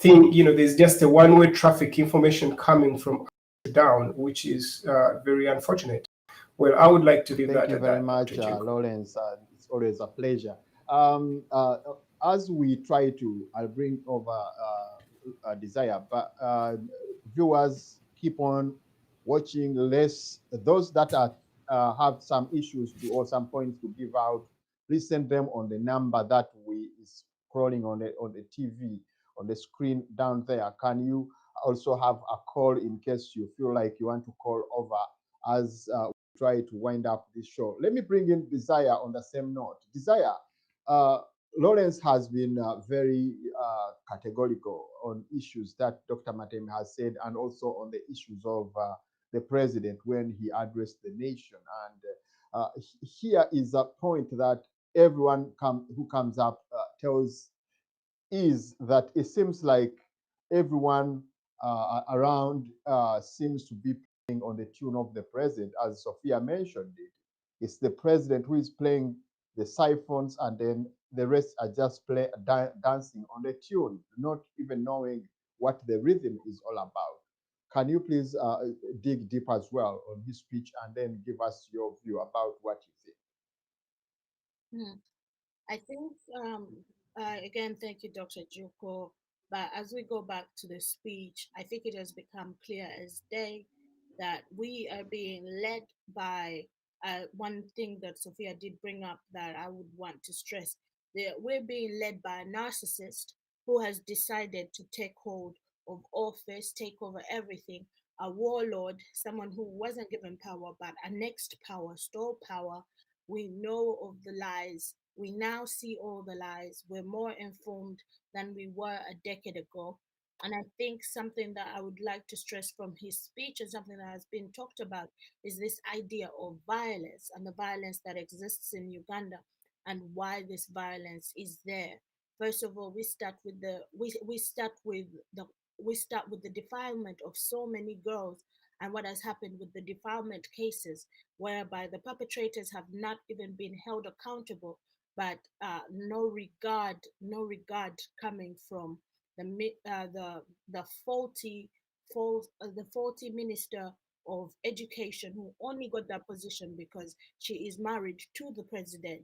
There's just a one-way traffic information coming from up to down, which is very unfortunate. Well, I would like to leave that Thank you at very that. much, Lawrence. It's always a pleasure. As we try to, I'll bring over Desire, but viewers keep on watching. Those that are have some issues to or some points to give out, please send them on the number that we is scrolling on the TV on the screen down there. Can you also have a call in case you feel like you want to call over as try to wind up this show? Let me bring in Desire on the same note. Desire, Lawrence has been very categorical on issues that Dr. Matem has said, and also on the issues of the president when he addressed the nation. And here is a point that everyone who comes up tells is that it seems like everyone around seems to be playing on the tune of the president, as Sophia mentioned it. It's the president who is playing the siphons, and then the rest are just dancing on the tune, not even knowing what the rhythm is all about. Can you please dig deep as well on his speech and then give us your view about what you think? I think, again, thank you, Dr. Juko. But as we go back to the speech, I think it has become clear as day that we are being led by one thing that Sophia did bring up that I would want to stress. That we're being led by a narcissist who has decided to take hold of office, take over everything. A warlord, someone who wasn't given power but annexed power, stole power. We know of the lies. We now see all the lies. We're more informed than we were a decade ago. And I think something that I would like to stress from his speech and something that has been talked about is this idea of violence and the violence that exists in Uganda and why this violence is there. First of all, we start with the defilement of so many girls and what has happened with the defilement cases, whereby the perpetrators have not even been held accountable, but no regard coming from the faulty minister of education who only got that position because she is married to the president.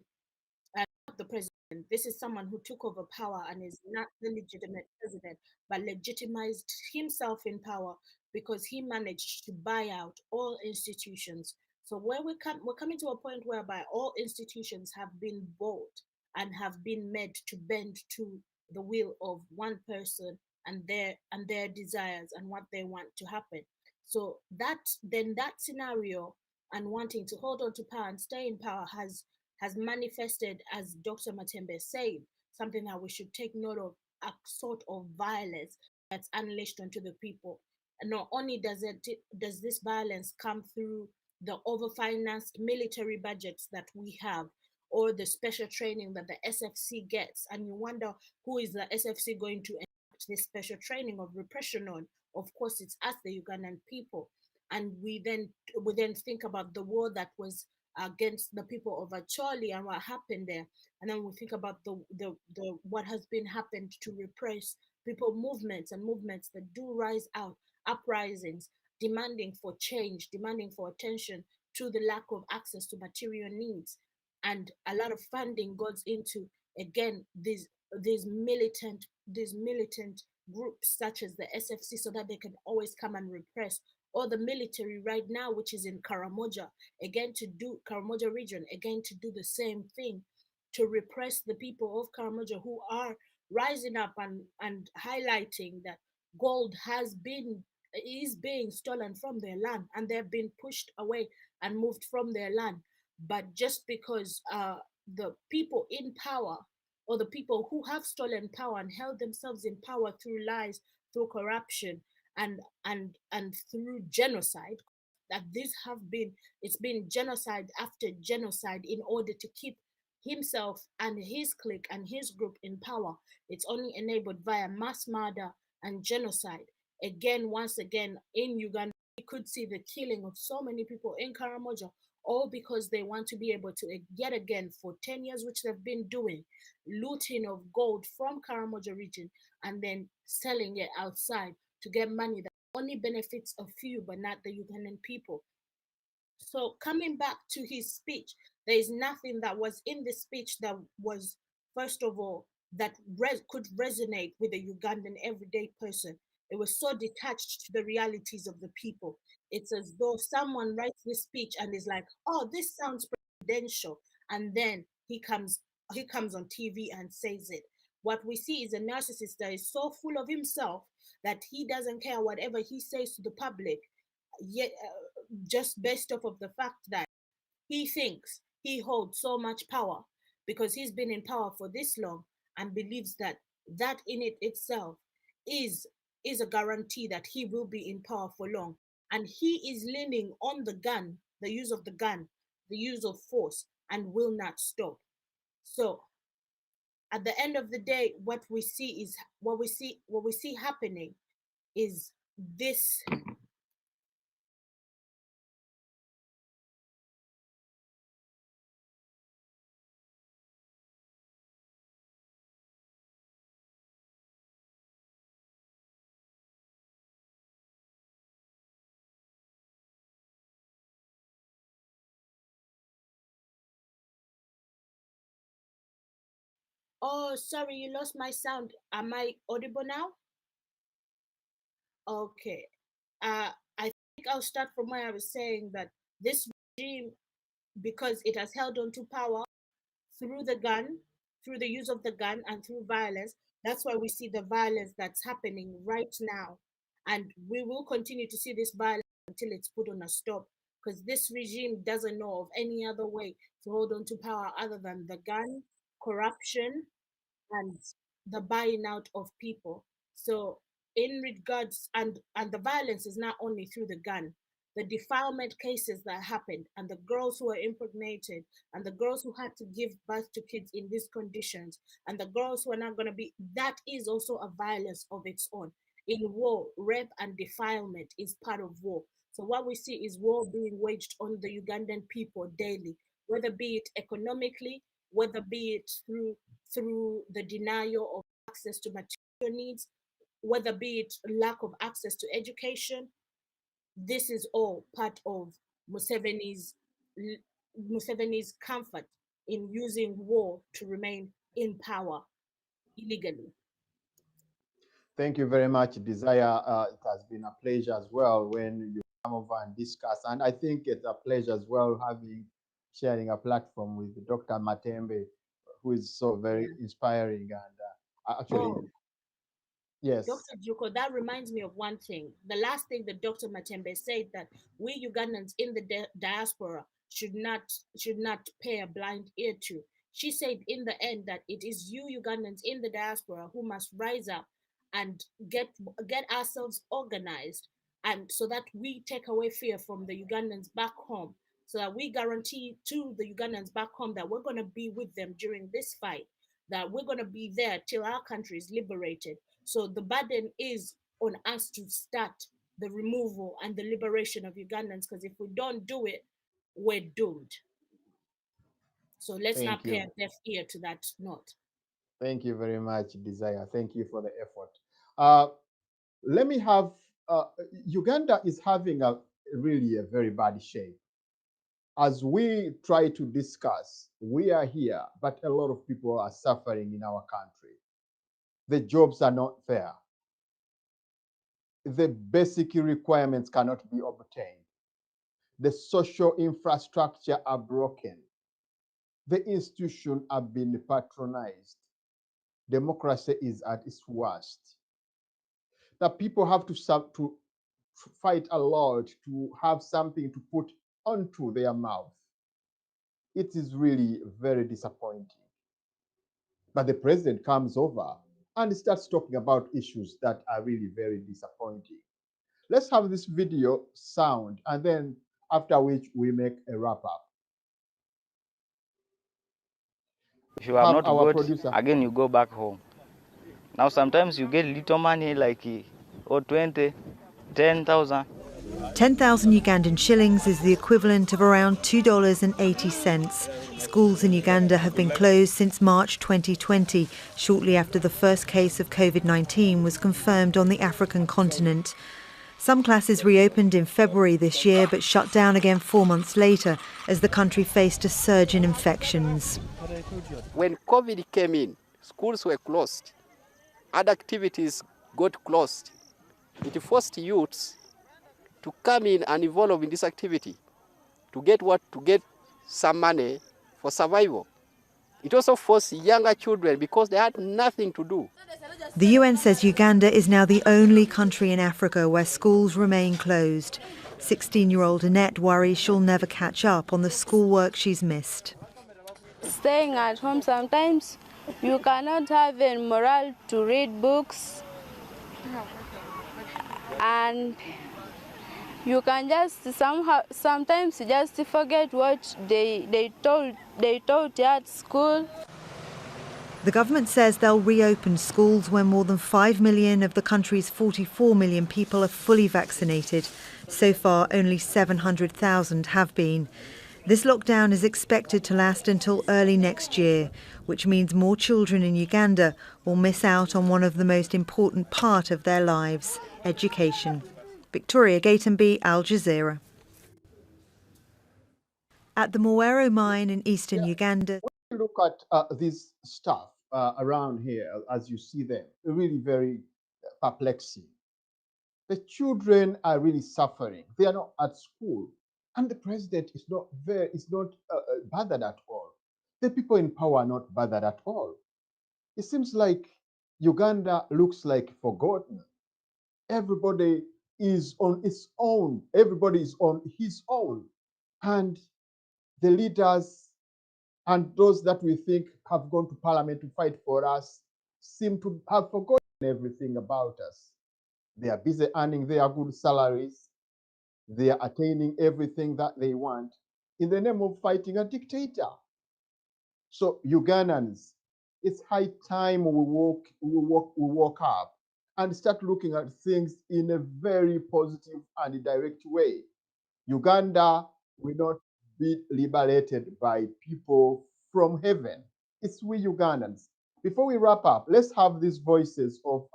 Not the president. This is someone who took over power and is not the legitimate president, but legitimized himself in power because he managed to buy out all institutions. So where we're coming to a point whereby all institutions have been bought and have been made to bend to the will of one person and their desires and what they want to happen. So that scenario and wanting to hold on to power and stay in power has manifested, as Dr. Matembe said, something that we should take note of, a sort of violence that's unleashed onto the people. And not only does this violence come through the overfinanced military budgets that we have, or the special training that the SFC gets, and you wonder, who is the SFC going to enact this special training of repression on? Of course, it's us, the Ugandan people. And we then think about the war that was against the people of Acholi and what happened there. And then we think about the what has been happened to repress people movements that do rise out, uprisings, demanding for change, demanding for attention to the lack of access to material needs. And a lot of funding goes into, again, these militant groups such as the SFC, so that they can always come and repress, or the military right now, which is in Karamoja, again to do Karamoja region, again to do the same thing, to repress the people of Karamoja who are rising up and highlighting that gold is being stolen from their land, and they've been pushed away and moved from their land. But just because the people in power, or the people who have stolen power and held themselves in power through lies, through corruption, and through genocide, that it's been genocide after genocide in order to keep himself and his clique and his group in power. It's only enabled via mass murder and genocide. Once again, in Uganda, we could see the killing of so many people in Karamoja, all because they want to be able to, yet again, for 10 years, which they've been doing, looting of gold from Karamoja region and then selling it outside to get money that only benefits a few, but not the Ugandan people. So coming back to his speech, there is nothing that was in the speech that was, first of all, that could resonate with a Ugandan everyday person. It was so detached to the realities of the people. It's as though someone writes this speech and is like, "Oh, this sounds presidential," and then he comes on TV and says it. What we see is a narcissist that is so full of himself that he doesn't care whatever he says to the public, yet just based off of the fact that he thinks he holds so much power because he's been in power for this long, and believes that in it itself is a guarantee that he will be in power for long. And he is leaning on the gun, the use of force, and will not stop. So at the end of the day, what we see happening is this. Oh, sorry, you lost my sound. Am I audible now? Okay. I think I'll start from where I was saying that this regime, because it has held on to power through the gun, through the use of the gun and through violence, that's why we see the violence that's happening right now. And we will continue to see this violence until it's put on a stop, because this regime doesn't know of any other way to hold on to power other than the gun, corruption, and the buying out of people. So in regards, and the violence is not only through the gun, the defilement cases that happened, and the girls who were impregnated, and the girls who had to give birth to kids in these conditions, and the girls who are not going to be, that is also a violence of its own. In war, rape and defilement is part of war. So what we see is war being waged on the Ugandan people daily, whether be it economically, whether be it through the denial of access to material needs, whether be it lack of access to education. This is all part of Museveni's comfort in using war to remain in power illegally. Thank you very much, Desire. It has been a pleasure as well when you come over and discuss. And I think it's a pleasure as well sharing a platform with Dr. Matembe, who is so very inspiring. And actually, Yes. Dr. Juko, that reminds me of one thing. The last thing that Dr. Matembe said, that we Ugandans in the diaspora should not pay a blind ear to. She said in the end that it is you Ugandans in the diaspora who must rise up and get ourselves organized, and so that we take away fear from the Ugandans back home, so that we guarantee to the Ugandans back home that we're going to be with them during this fight, that we're going to be there till our country is liberated. So the burden is on us to start the removal and the liberation of Ugandans, because if we don't do it, we're doomed. So let's not pay a deaf ear to that note. Thank you very much, Desire. Thank you for the effort. Let me have, Uganda is having really a very bad shape. As we try to discuss, we are here, but a lot of people are suffering in our country. The jobs are not there. The basic requirements cannot be obtained. The social infrastructure are broken. The institutions are being patronized. Democracy is at its worst. That people have to fight a lot to have something to put onto their mouth. It is really very disappointing. But the president comes over and starts talking about issues that are really very disappointing. Let's have this video sound, and then after which we make a wrap up. If you have not got, again you go back home. Now sometimes you get little money like 20, 10,000. 10,000 Ugandan shillings is the equivalent of around $2.80. Schools in Uganda have been closed since March 2020, shortly after the first case of COVID-19 was confirmed on the African continent. Some classes reopened in February this year but shut down again 4 months later as the country faced a surge in infections. When COVID came in, schools were closed. Other activities got closed. It forced youths to come in and involve in this activity, to get some money for survival. It also forced younger children because they had nothing to do. The UN says Uganda is now the only country in Africa where schools remain closed. 16-year-old Annette worries she'll never catch up on the schoolwork she's missed. Staying at home sometimes, you cannot have a morale to read books, and you can just sometimes just forget what they taught you at school. The government says they'll reopen schools when more than 5 million of the country's 44 million people are fully vaccinated. So far, only 700,000 have been. This lockdown is expected to last until early next year, which means more children in Uganda will miss out on one of the most important part of their lives, education. Victoria Gatenby, Al Jazeera. At the Mwero mine in eastern Uganda. When you look at this stuff around here, as you see them, really very perplexing. The children are really suffering. They are not at school. And the president is not bothered at all. The people in power are not bothered at all. It seems like Uganda looks like forgotten. Everybody is on its own. Everybody is on his own. And the leaders and those that we think have gone to parliament to fight for us seem to have forgotten everything about us. They are busy earning their good salaries. They are attaining everything that they want in the name of fighting a dictator. So Ugandans, it's high time we woke up and start looking at things in a very positive and direct way. Uganda will not be liberated by people from heaven. It's we Ugandans. Before we wrap up, let's have these voices of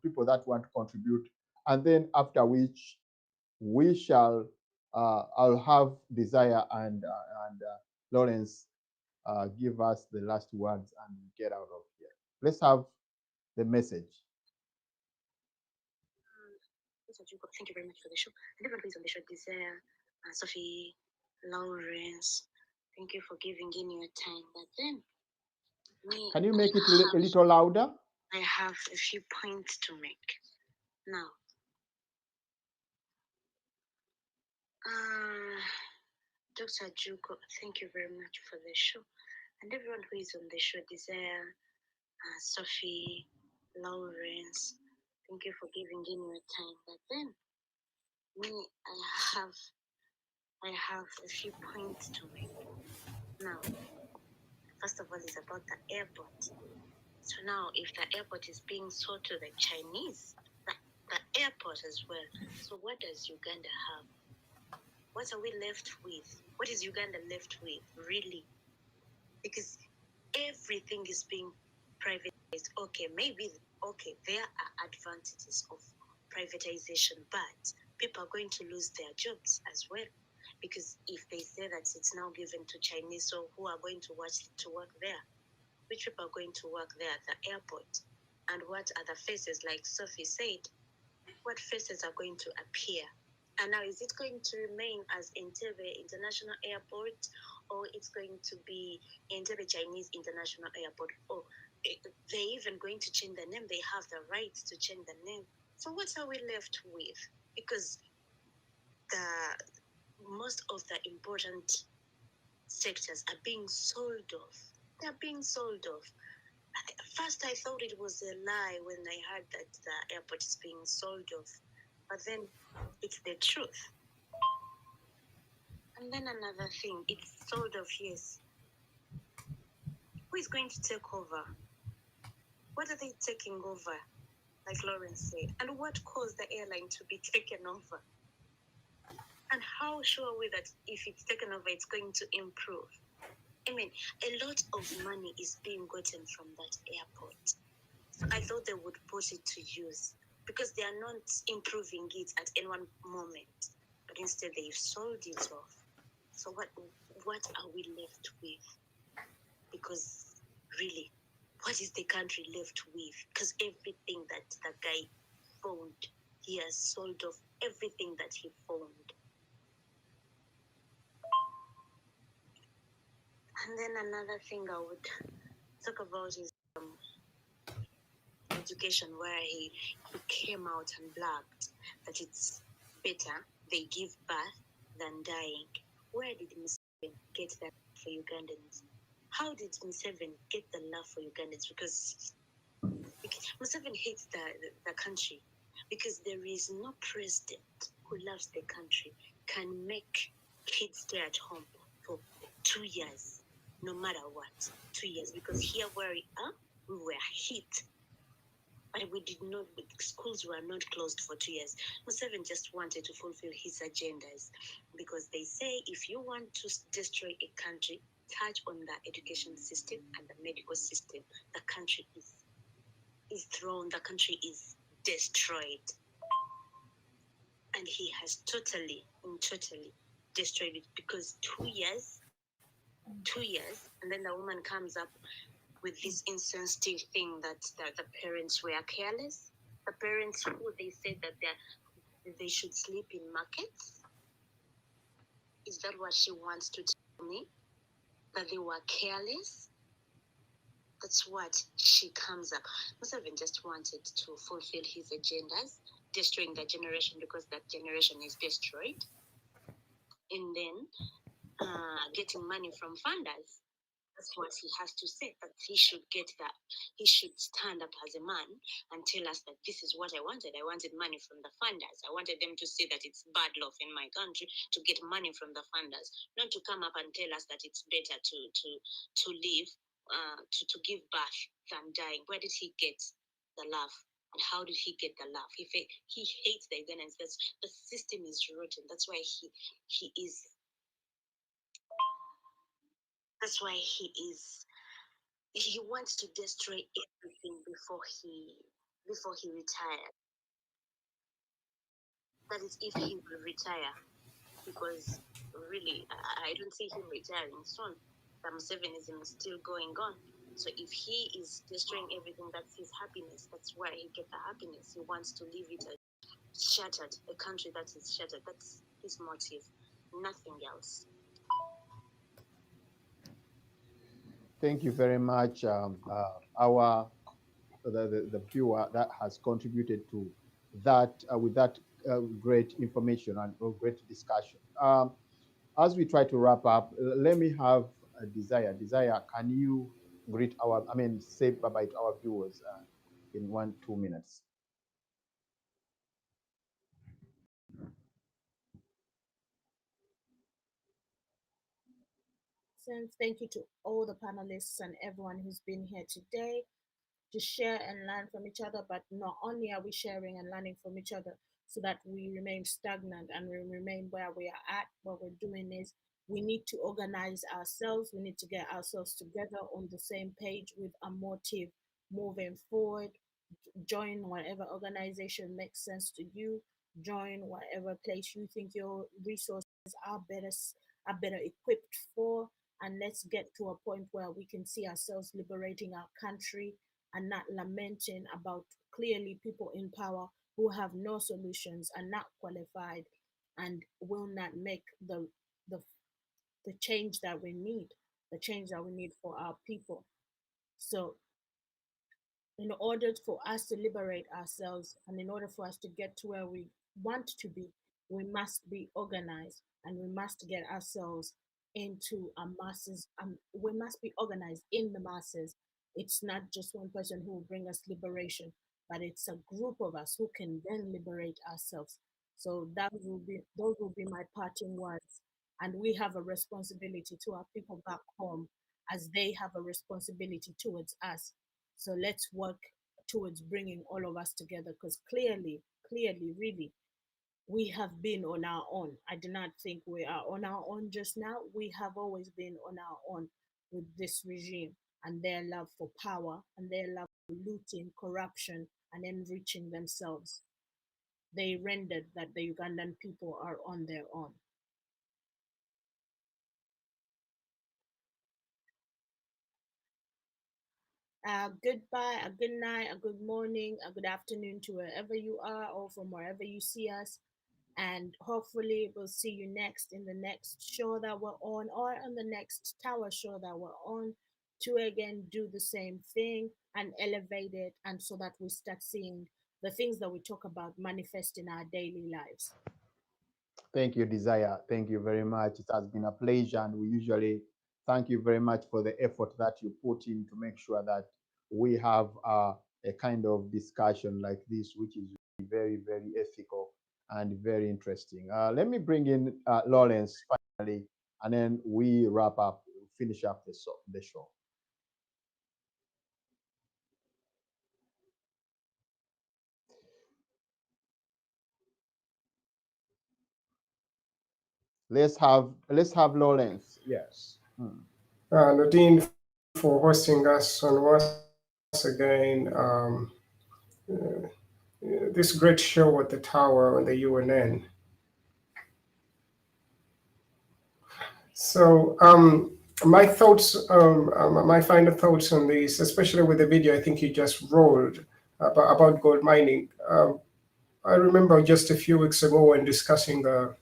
people that want to contribute, and then after which we shall, I'll have Desire and Lawrence give us the last words and get out of here. Let's have the message. Thank you very much for the show. And everybody's on the show, Desire, Sophie, Lawrence. Thank you for giving in your time. But then, can you make it a little louder? I have a few points to make. Now, Dr. Juko, thank you very much for the show. And everyone who is on the show, Desire, Sophie, Lawrence, thank you for giving in your time. But then, me, I have a few points to make. Now, first of all, it's about the airport. So now, if the airport is being sold to the Chinese, the airport as well, so what does Uganda have? What are we left with? What is Uganda left with, really? Because everything is being privatized. Okay, there are advantages of privatization, but people are going to lose their jobs as well. Because if they say that it's now given to Chinese, so who are going to work there? Which people are going to work there at the airport? And what are the faces, like Sophie said, what faces are going to appear? And now, is it going to remain as Entebbe International Airport, or it's going to be Entebbe Chinese International Airport? Or they're even going to change the name. They have the right to change the name. So what are we left with? Because most of the important sectors are being sold off. They're being sold off. First, I thought it was a lie when I heard that the airport is being sold off. But then it's the truth. And then another thing, it's sold off, yes. Who is going to take over? What are they taking over, like Lawrence said? And what caused the airline to be taken over? And how sure are we that if it's taken over, it's going to improve? I mean, a lot of money is being gotten from that airport. So I thought they would put it to use because they are not improving it at any one moment. But instead, they've sold it off. So what are we left with? Because really, what is the country left with? Because everything that the guy found, he has sold off everything that he found. And then another thing I would talk about is education, where he came out and blabbed that it's better they give birth than dying. Where did Museveni get that for Ugandans? How did Museveni get the love for Ugandans? Because Museveni hates the country, because there is no president who loves the country can make kids stay at home for 2 years, no matter what. 2 years, because here where we are, we were hit. But we did not, schools were not closed for 2 years. Museveni just wanted to fulfill his agendas, because they say if you want to destroy a country, touch on the education system and the medical system, the country is thrown, the country is destroyed. And he has totally destroyed it, because 2 years, and then the woman comes up with this insensitive thing that the parents were careless. The parents who they said that they should sleep in markets. Is that what she wants to tell me? That they were careless? That's what she comes up. Museveni just wanted to fulfill his agendas, destroying that generation, because that generation is destroyed. And then getting money from funders. That's what he has to say, that he should get that. He should stand up as a man and tell us that this is what I wanted. I wanted money from the funders. I wanted them to say that it's bad law in my country to get money from the funders, not to come up and tell us that it's better to live, to give birth than dying. Where did he get the love? And how did he get the love? He hates the Ugandans. The system is rotten. That's why he is. That's why he wants to destroy everything before he retires. That is, if he will retire, because really, I don't see him retiring soon. The Musevenism is still going on. So if he is destroying everything, that's his happiness. That's where he gets the happiness. He wants to leave it shattered, a country that is shattered. That's his motive, nothing else. Thank you very much. Our the viewer that has contributed to that with that great information and great discussion. As we try to wrap up, let me have a Desire. Desire, can you greet say bye-bye to our viewers in 1-2 minutes? Thank you to all the panelists and everyone who's been here today to share and learn from each other. But not only are we sharing and learning from each other so that we remain stagnant and we remain where we are at, what we're doing is we need to organize ourselves. We need to get ourselves together on the same page with a motive moving forward. Join whatever organization makes sense to you. Join whatever place you think your resources are better equipped for, and let's get to a point where we can see ourselves liberating our country and not lamenting about clearly people in power who have no solutions, are not qualified, and will not make the change that we need, for our people. So in order for us to liberate ourselves and in order for us to get to where we want to be, we must be organized and we must get ourselves into our masses. We must be organized in the masses. It's not just one person who will bring us liberation, but it's a group of us who can then liberate ourselves. So those will be my parting words. And we have a responsibility to our people back home as they have a responsibility towards us. So let's work towards bringing all of us together, because clearly, really, we have been on our own. I do not think we are on our own just now. We have always been on our own with this regime and their love for power and their love for looting, corruption, and enriching themselves. They rendered that the Ugandan people are on their own. Goodbye, a good night, a good morning, a good afternoon to wherever you are or from wherever you see us. And hopefully we'll see you next in the next show that we're on or on the next tower show that we're on to again do the same thing and elevate it, and so that we start seeing the things that we talk about manifest in our daily lives. Thank you, Desire. Thank you very much. It has been a pleasure, and we usually thank you very much for the effort that you put in to make sure that we have a kind of discussion like this, which is very, very ethical and very interesting. Let me bring in Lawrence finally, and then we wrap up, finish up the show. Let's have Lawrence. Yes. Nadine, for hosting us on once again this great show at the Tower on the UNN. So my thoughts, my final thoughts on this, especially with the video I think you just rolled about gold mining. I remember just a few weeks ago when discussing the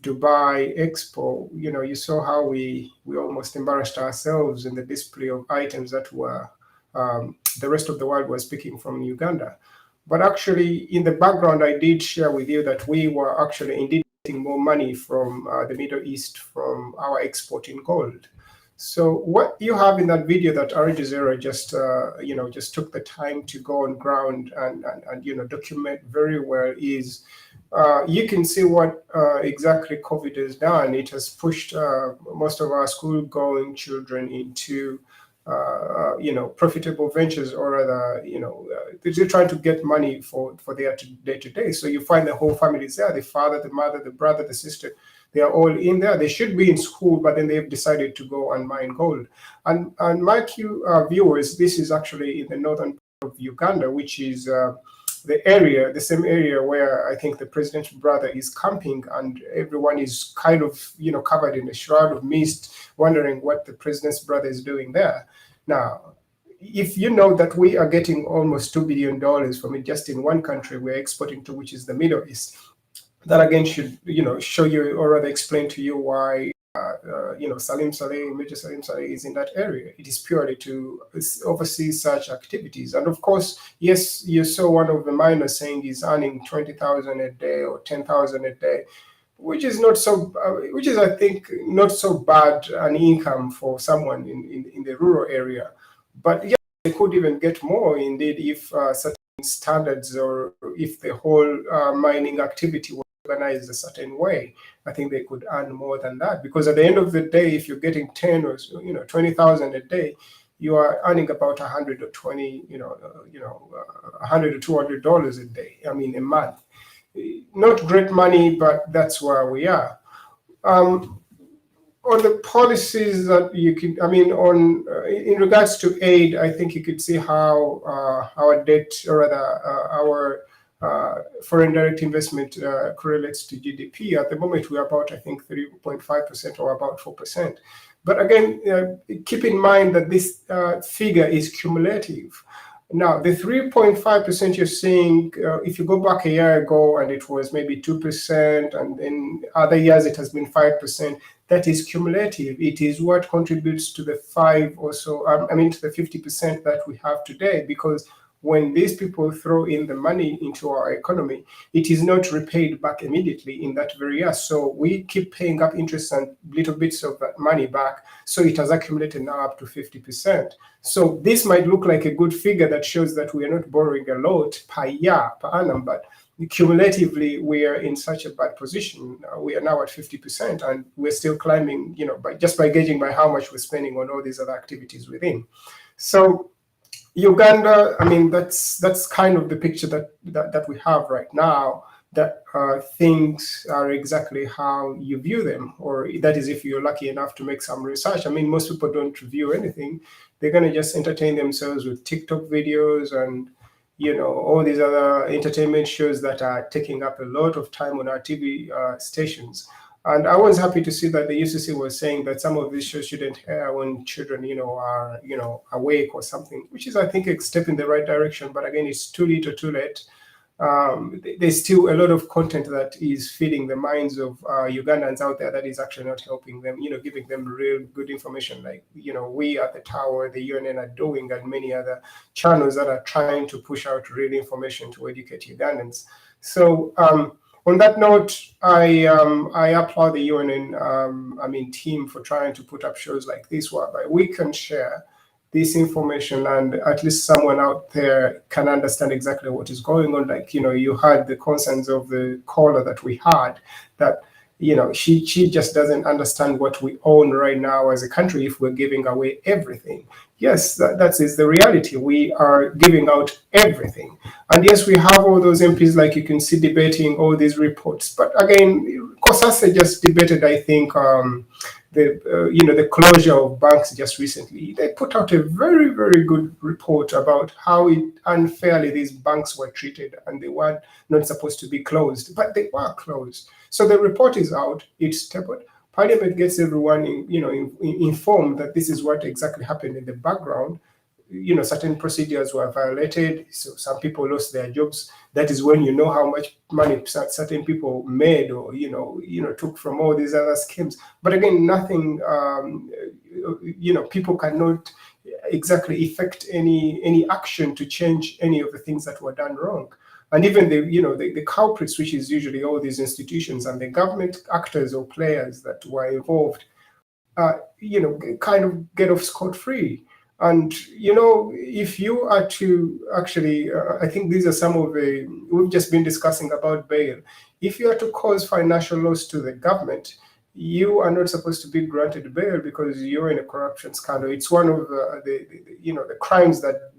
Dubai Expo, you saw how we almost embarrassed ourselves in the display of items that were the rest of the world was picking from Uganda. But actually, in the background, I did share with you that we were actually indeed getting more money from the Middle East from our export in gold. So what you have in that video that Al Jazeera just took the time to go on ground and document very well is you can see what exactly COVID has done. It has pushed most of our school-going children into profitable ventures, or rather, they're trying to get money for their day-to-day. So you find the whole family is there: the father, the mother, the brother, the sister. They are all in there. They should be in school, but then they've decided to go and mine gold. And my viewers, this is actually in the northern part of Uganda, which is the same area where I think the president's brother is camping, and everyone is kind of, covered in a shroud of mist, wondering what the president's brother is doing there. Now, if you know that we are getting almost $2 billion from it just in one country we're exporting to, which is the Middle East, that again should, show you, or rather explain to you why Salim Saleh, Major Salim Saleh is in that area. It is purely to oversee such activities. And of course, yes, you saw one of the miners saying he's earning 20,000 a day or 10,000 a day, which is not so, which is, I think, not so bad an income for someone in the rural area. But yeah, they could even get more indeed if certain standards or if the whole mining activity was organized a certain way. I think they could earn more than that, because at the end of the day, if you're getting 10 or 20,000 a day, you are earning about 100 or 20, $100 to $200 a day. I mean, a month. Not great money, but that's where we are. On the policies that you can, in regards to aid, I think you could see how our debt, or rather our foreign direct investment correlates to GDP. At the moment, we're about, I think, 3.5% or about 4%. But again, keep in mind that this figure is cumulative. Now, the 3.5% you're seeing, if you go back a year ago and it was maybe 2%, and in other years it has been 5%, that is cumulative. It is what contributes to the 5 or so, to the 50% that we have today, because when these people throw in the money into our economy, it is not repaid back immediately in that very year. So we keep paying up interest and little bits of that money back. So it has accumulated now up to 50%. So this might look like a good figure that shows that we are not borrowing a lot per year, per annum, but cumulatively we are in such a bad position. We are now at 50%, and we're still climbing, by gauging by how much we're spending on all these other activities within. So Uganda, that's kind of the picture that we have right now, that things are exactly how you view them, or that is if you're lucky enough to make some research. Most people don't review anything. They're going to just entertain themselves with TikTok videos and all these other entertainment shows that are taking up a lot of time on our TV stations. And I was happy to see that the UCC was saying that some of these shows shouldn't air when children, are, awake or something, which is, I think, a step in the right direction. But again, it's too little, too late. There's still a lot of content that is feeding the minds of Ugandans out there that is actually not helping them, giving them real good information, like, we at the Tower, the UNN are doing, and many other channels that are trying to push out real information to educate Ugandans. So, on that note, I applaud the UNN team for trying to put up shows like this, whereby we can share this information and at least someone out there can understand exactly what is going on. Like, you had the concerns of the caller that we had, that she just doesn't understand what we own right now as a country if we're giving away everything. Yes, that is the reality. We are giving out everything. And yes, we have all those MPs, like you can see, debating all these reports. But again, COSASE just debated, I think, the closure of banks just recently. They put out a very, very good report about how unfairly these banks were treated, and they were not supposed to be closed, but they were closed. So the report is out, it's tabled. Parliament gets everyone informed that this is what exactly happened in the background. Certain procedures were violated, so some people lost their jobs. That is when you know how much money certain people made, or took from all these other schemes. But again, nothing. People cannot exactly effect any action to change any of the things that were done wrong. And even the culprits, which is usually all these institutions and the government actors or players that were involved, kind of get off scot-free. And, if you are to actually, I think these are some of we've just been discussing about bail. If you are to cause financial loss to the government, you are not supposed to be granted bail because you're in a corruption scandal. It's one of the crimes that,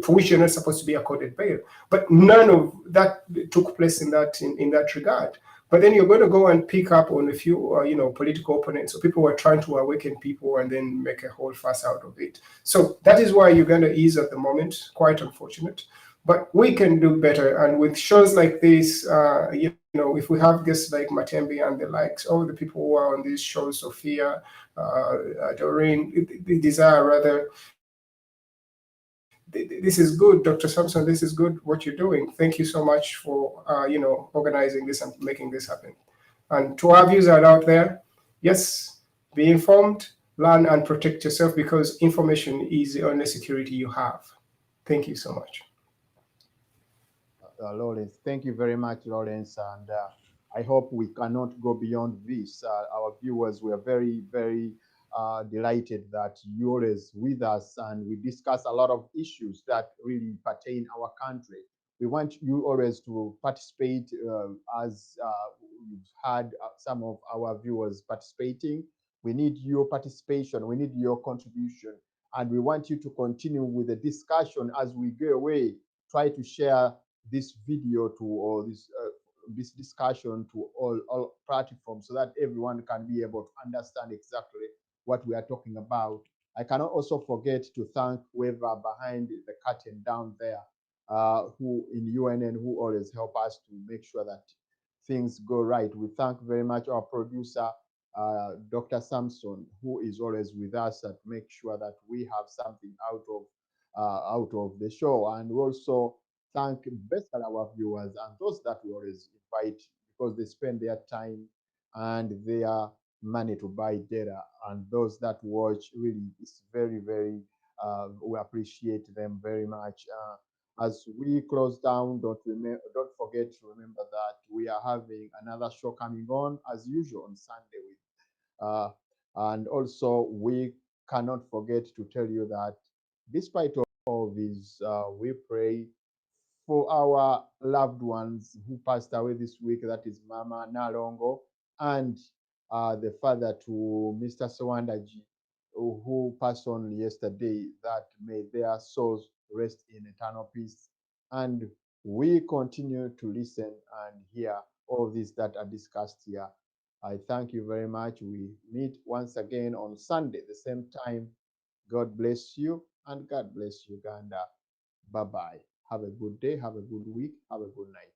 for which you're not supposed to be accorded bail. But none of that took place in that regard. But then you're going to go and pick up on a few, political opponents. So people were trying to awaken people and then make a whole fuss out of it. So that is why Uganda is at the moment, quite unfortunate. But we can do better. And with shows like this, if we have guests like Matembi and the likes, all the people who are on these shows, Sophia, Doreen, Desire rather, this is good, Dr. Sampson, this is good what you're doing. Thank you so much for, organizing this and making this happen. And to our viewers out there, yes, be informed, learn and protect yourself, because information is the only security you have. Thank you so much. Lawrence, thank you very much, Lawrence. And I hope we cannot go beyond this. Our viewers were very, very delighted that you're always with us, and we discuss a lot of issues that really pertain our country. We want you always to participate, as we've had some of our viewers participating. We need your participation. We need your contribution. And we want you to continue with the discussion as we go away. Try to share this video to, or this discussion to all platforms, so that everyone can be able to understand exactly what we are talking about. I cannot also forget to thank whoever behind the curtain down there, who in UNN, who always help us to make sure that things go right. We thank very much our producer, Dr. Samson, who is always with us and make sure that we have something out of the show. And we also thank best our viewers and those that we always invite, because they spend their time and their money to buy data. And those that watch, really, it's very, very, we appreciate them very much. As we close down, don't forget to remember that we are having another show coming on as usual on Sunday with, and also we cannot forget to tell you that despite all these, we pray for our loved ones who passed away this week. That is Mama Nalongo and the father to Mr. Sawandaji, who passed on yesterday. That may their souls rest in eternal peace. And we continue to listen and hear all these that are discussed here. I thank you very much. We meet once again on Sunday, the same time. God bless you, and God bless Uganda. Bye-bye. Have a good day, have a good week, have a good night.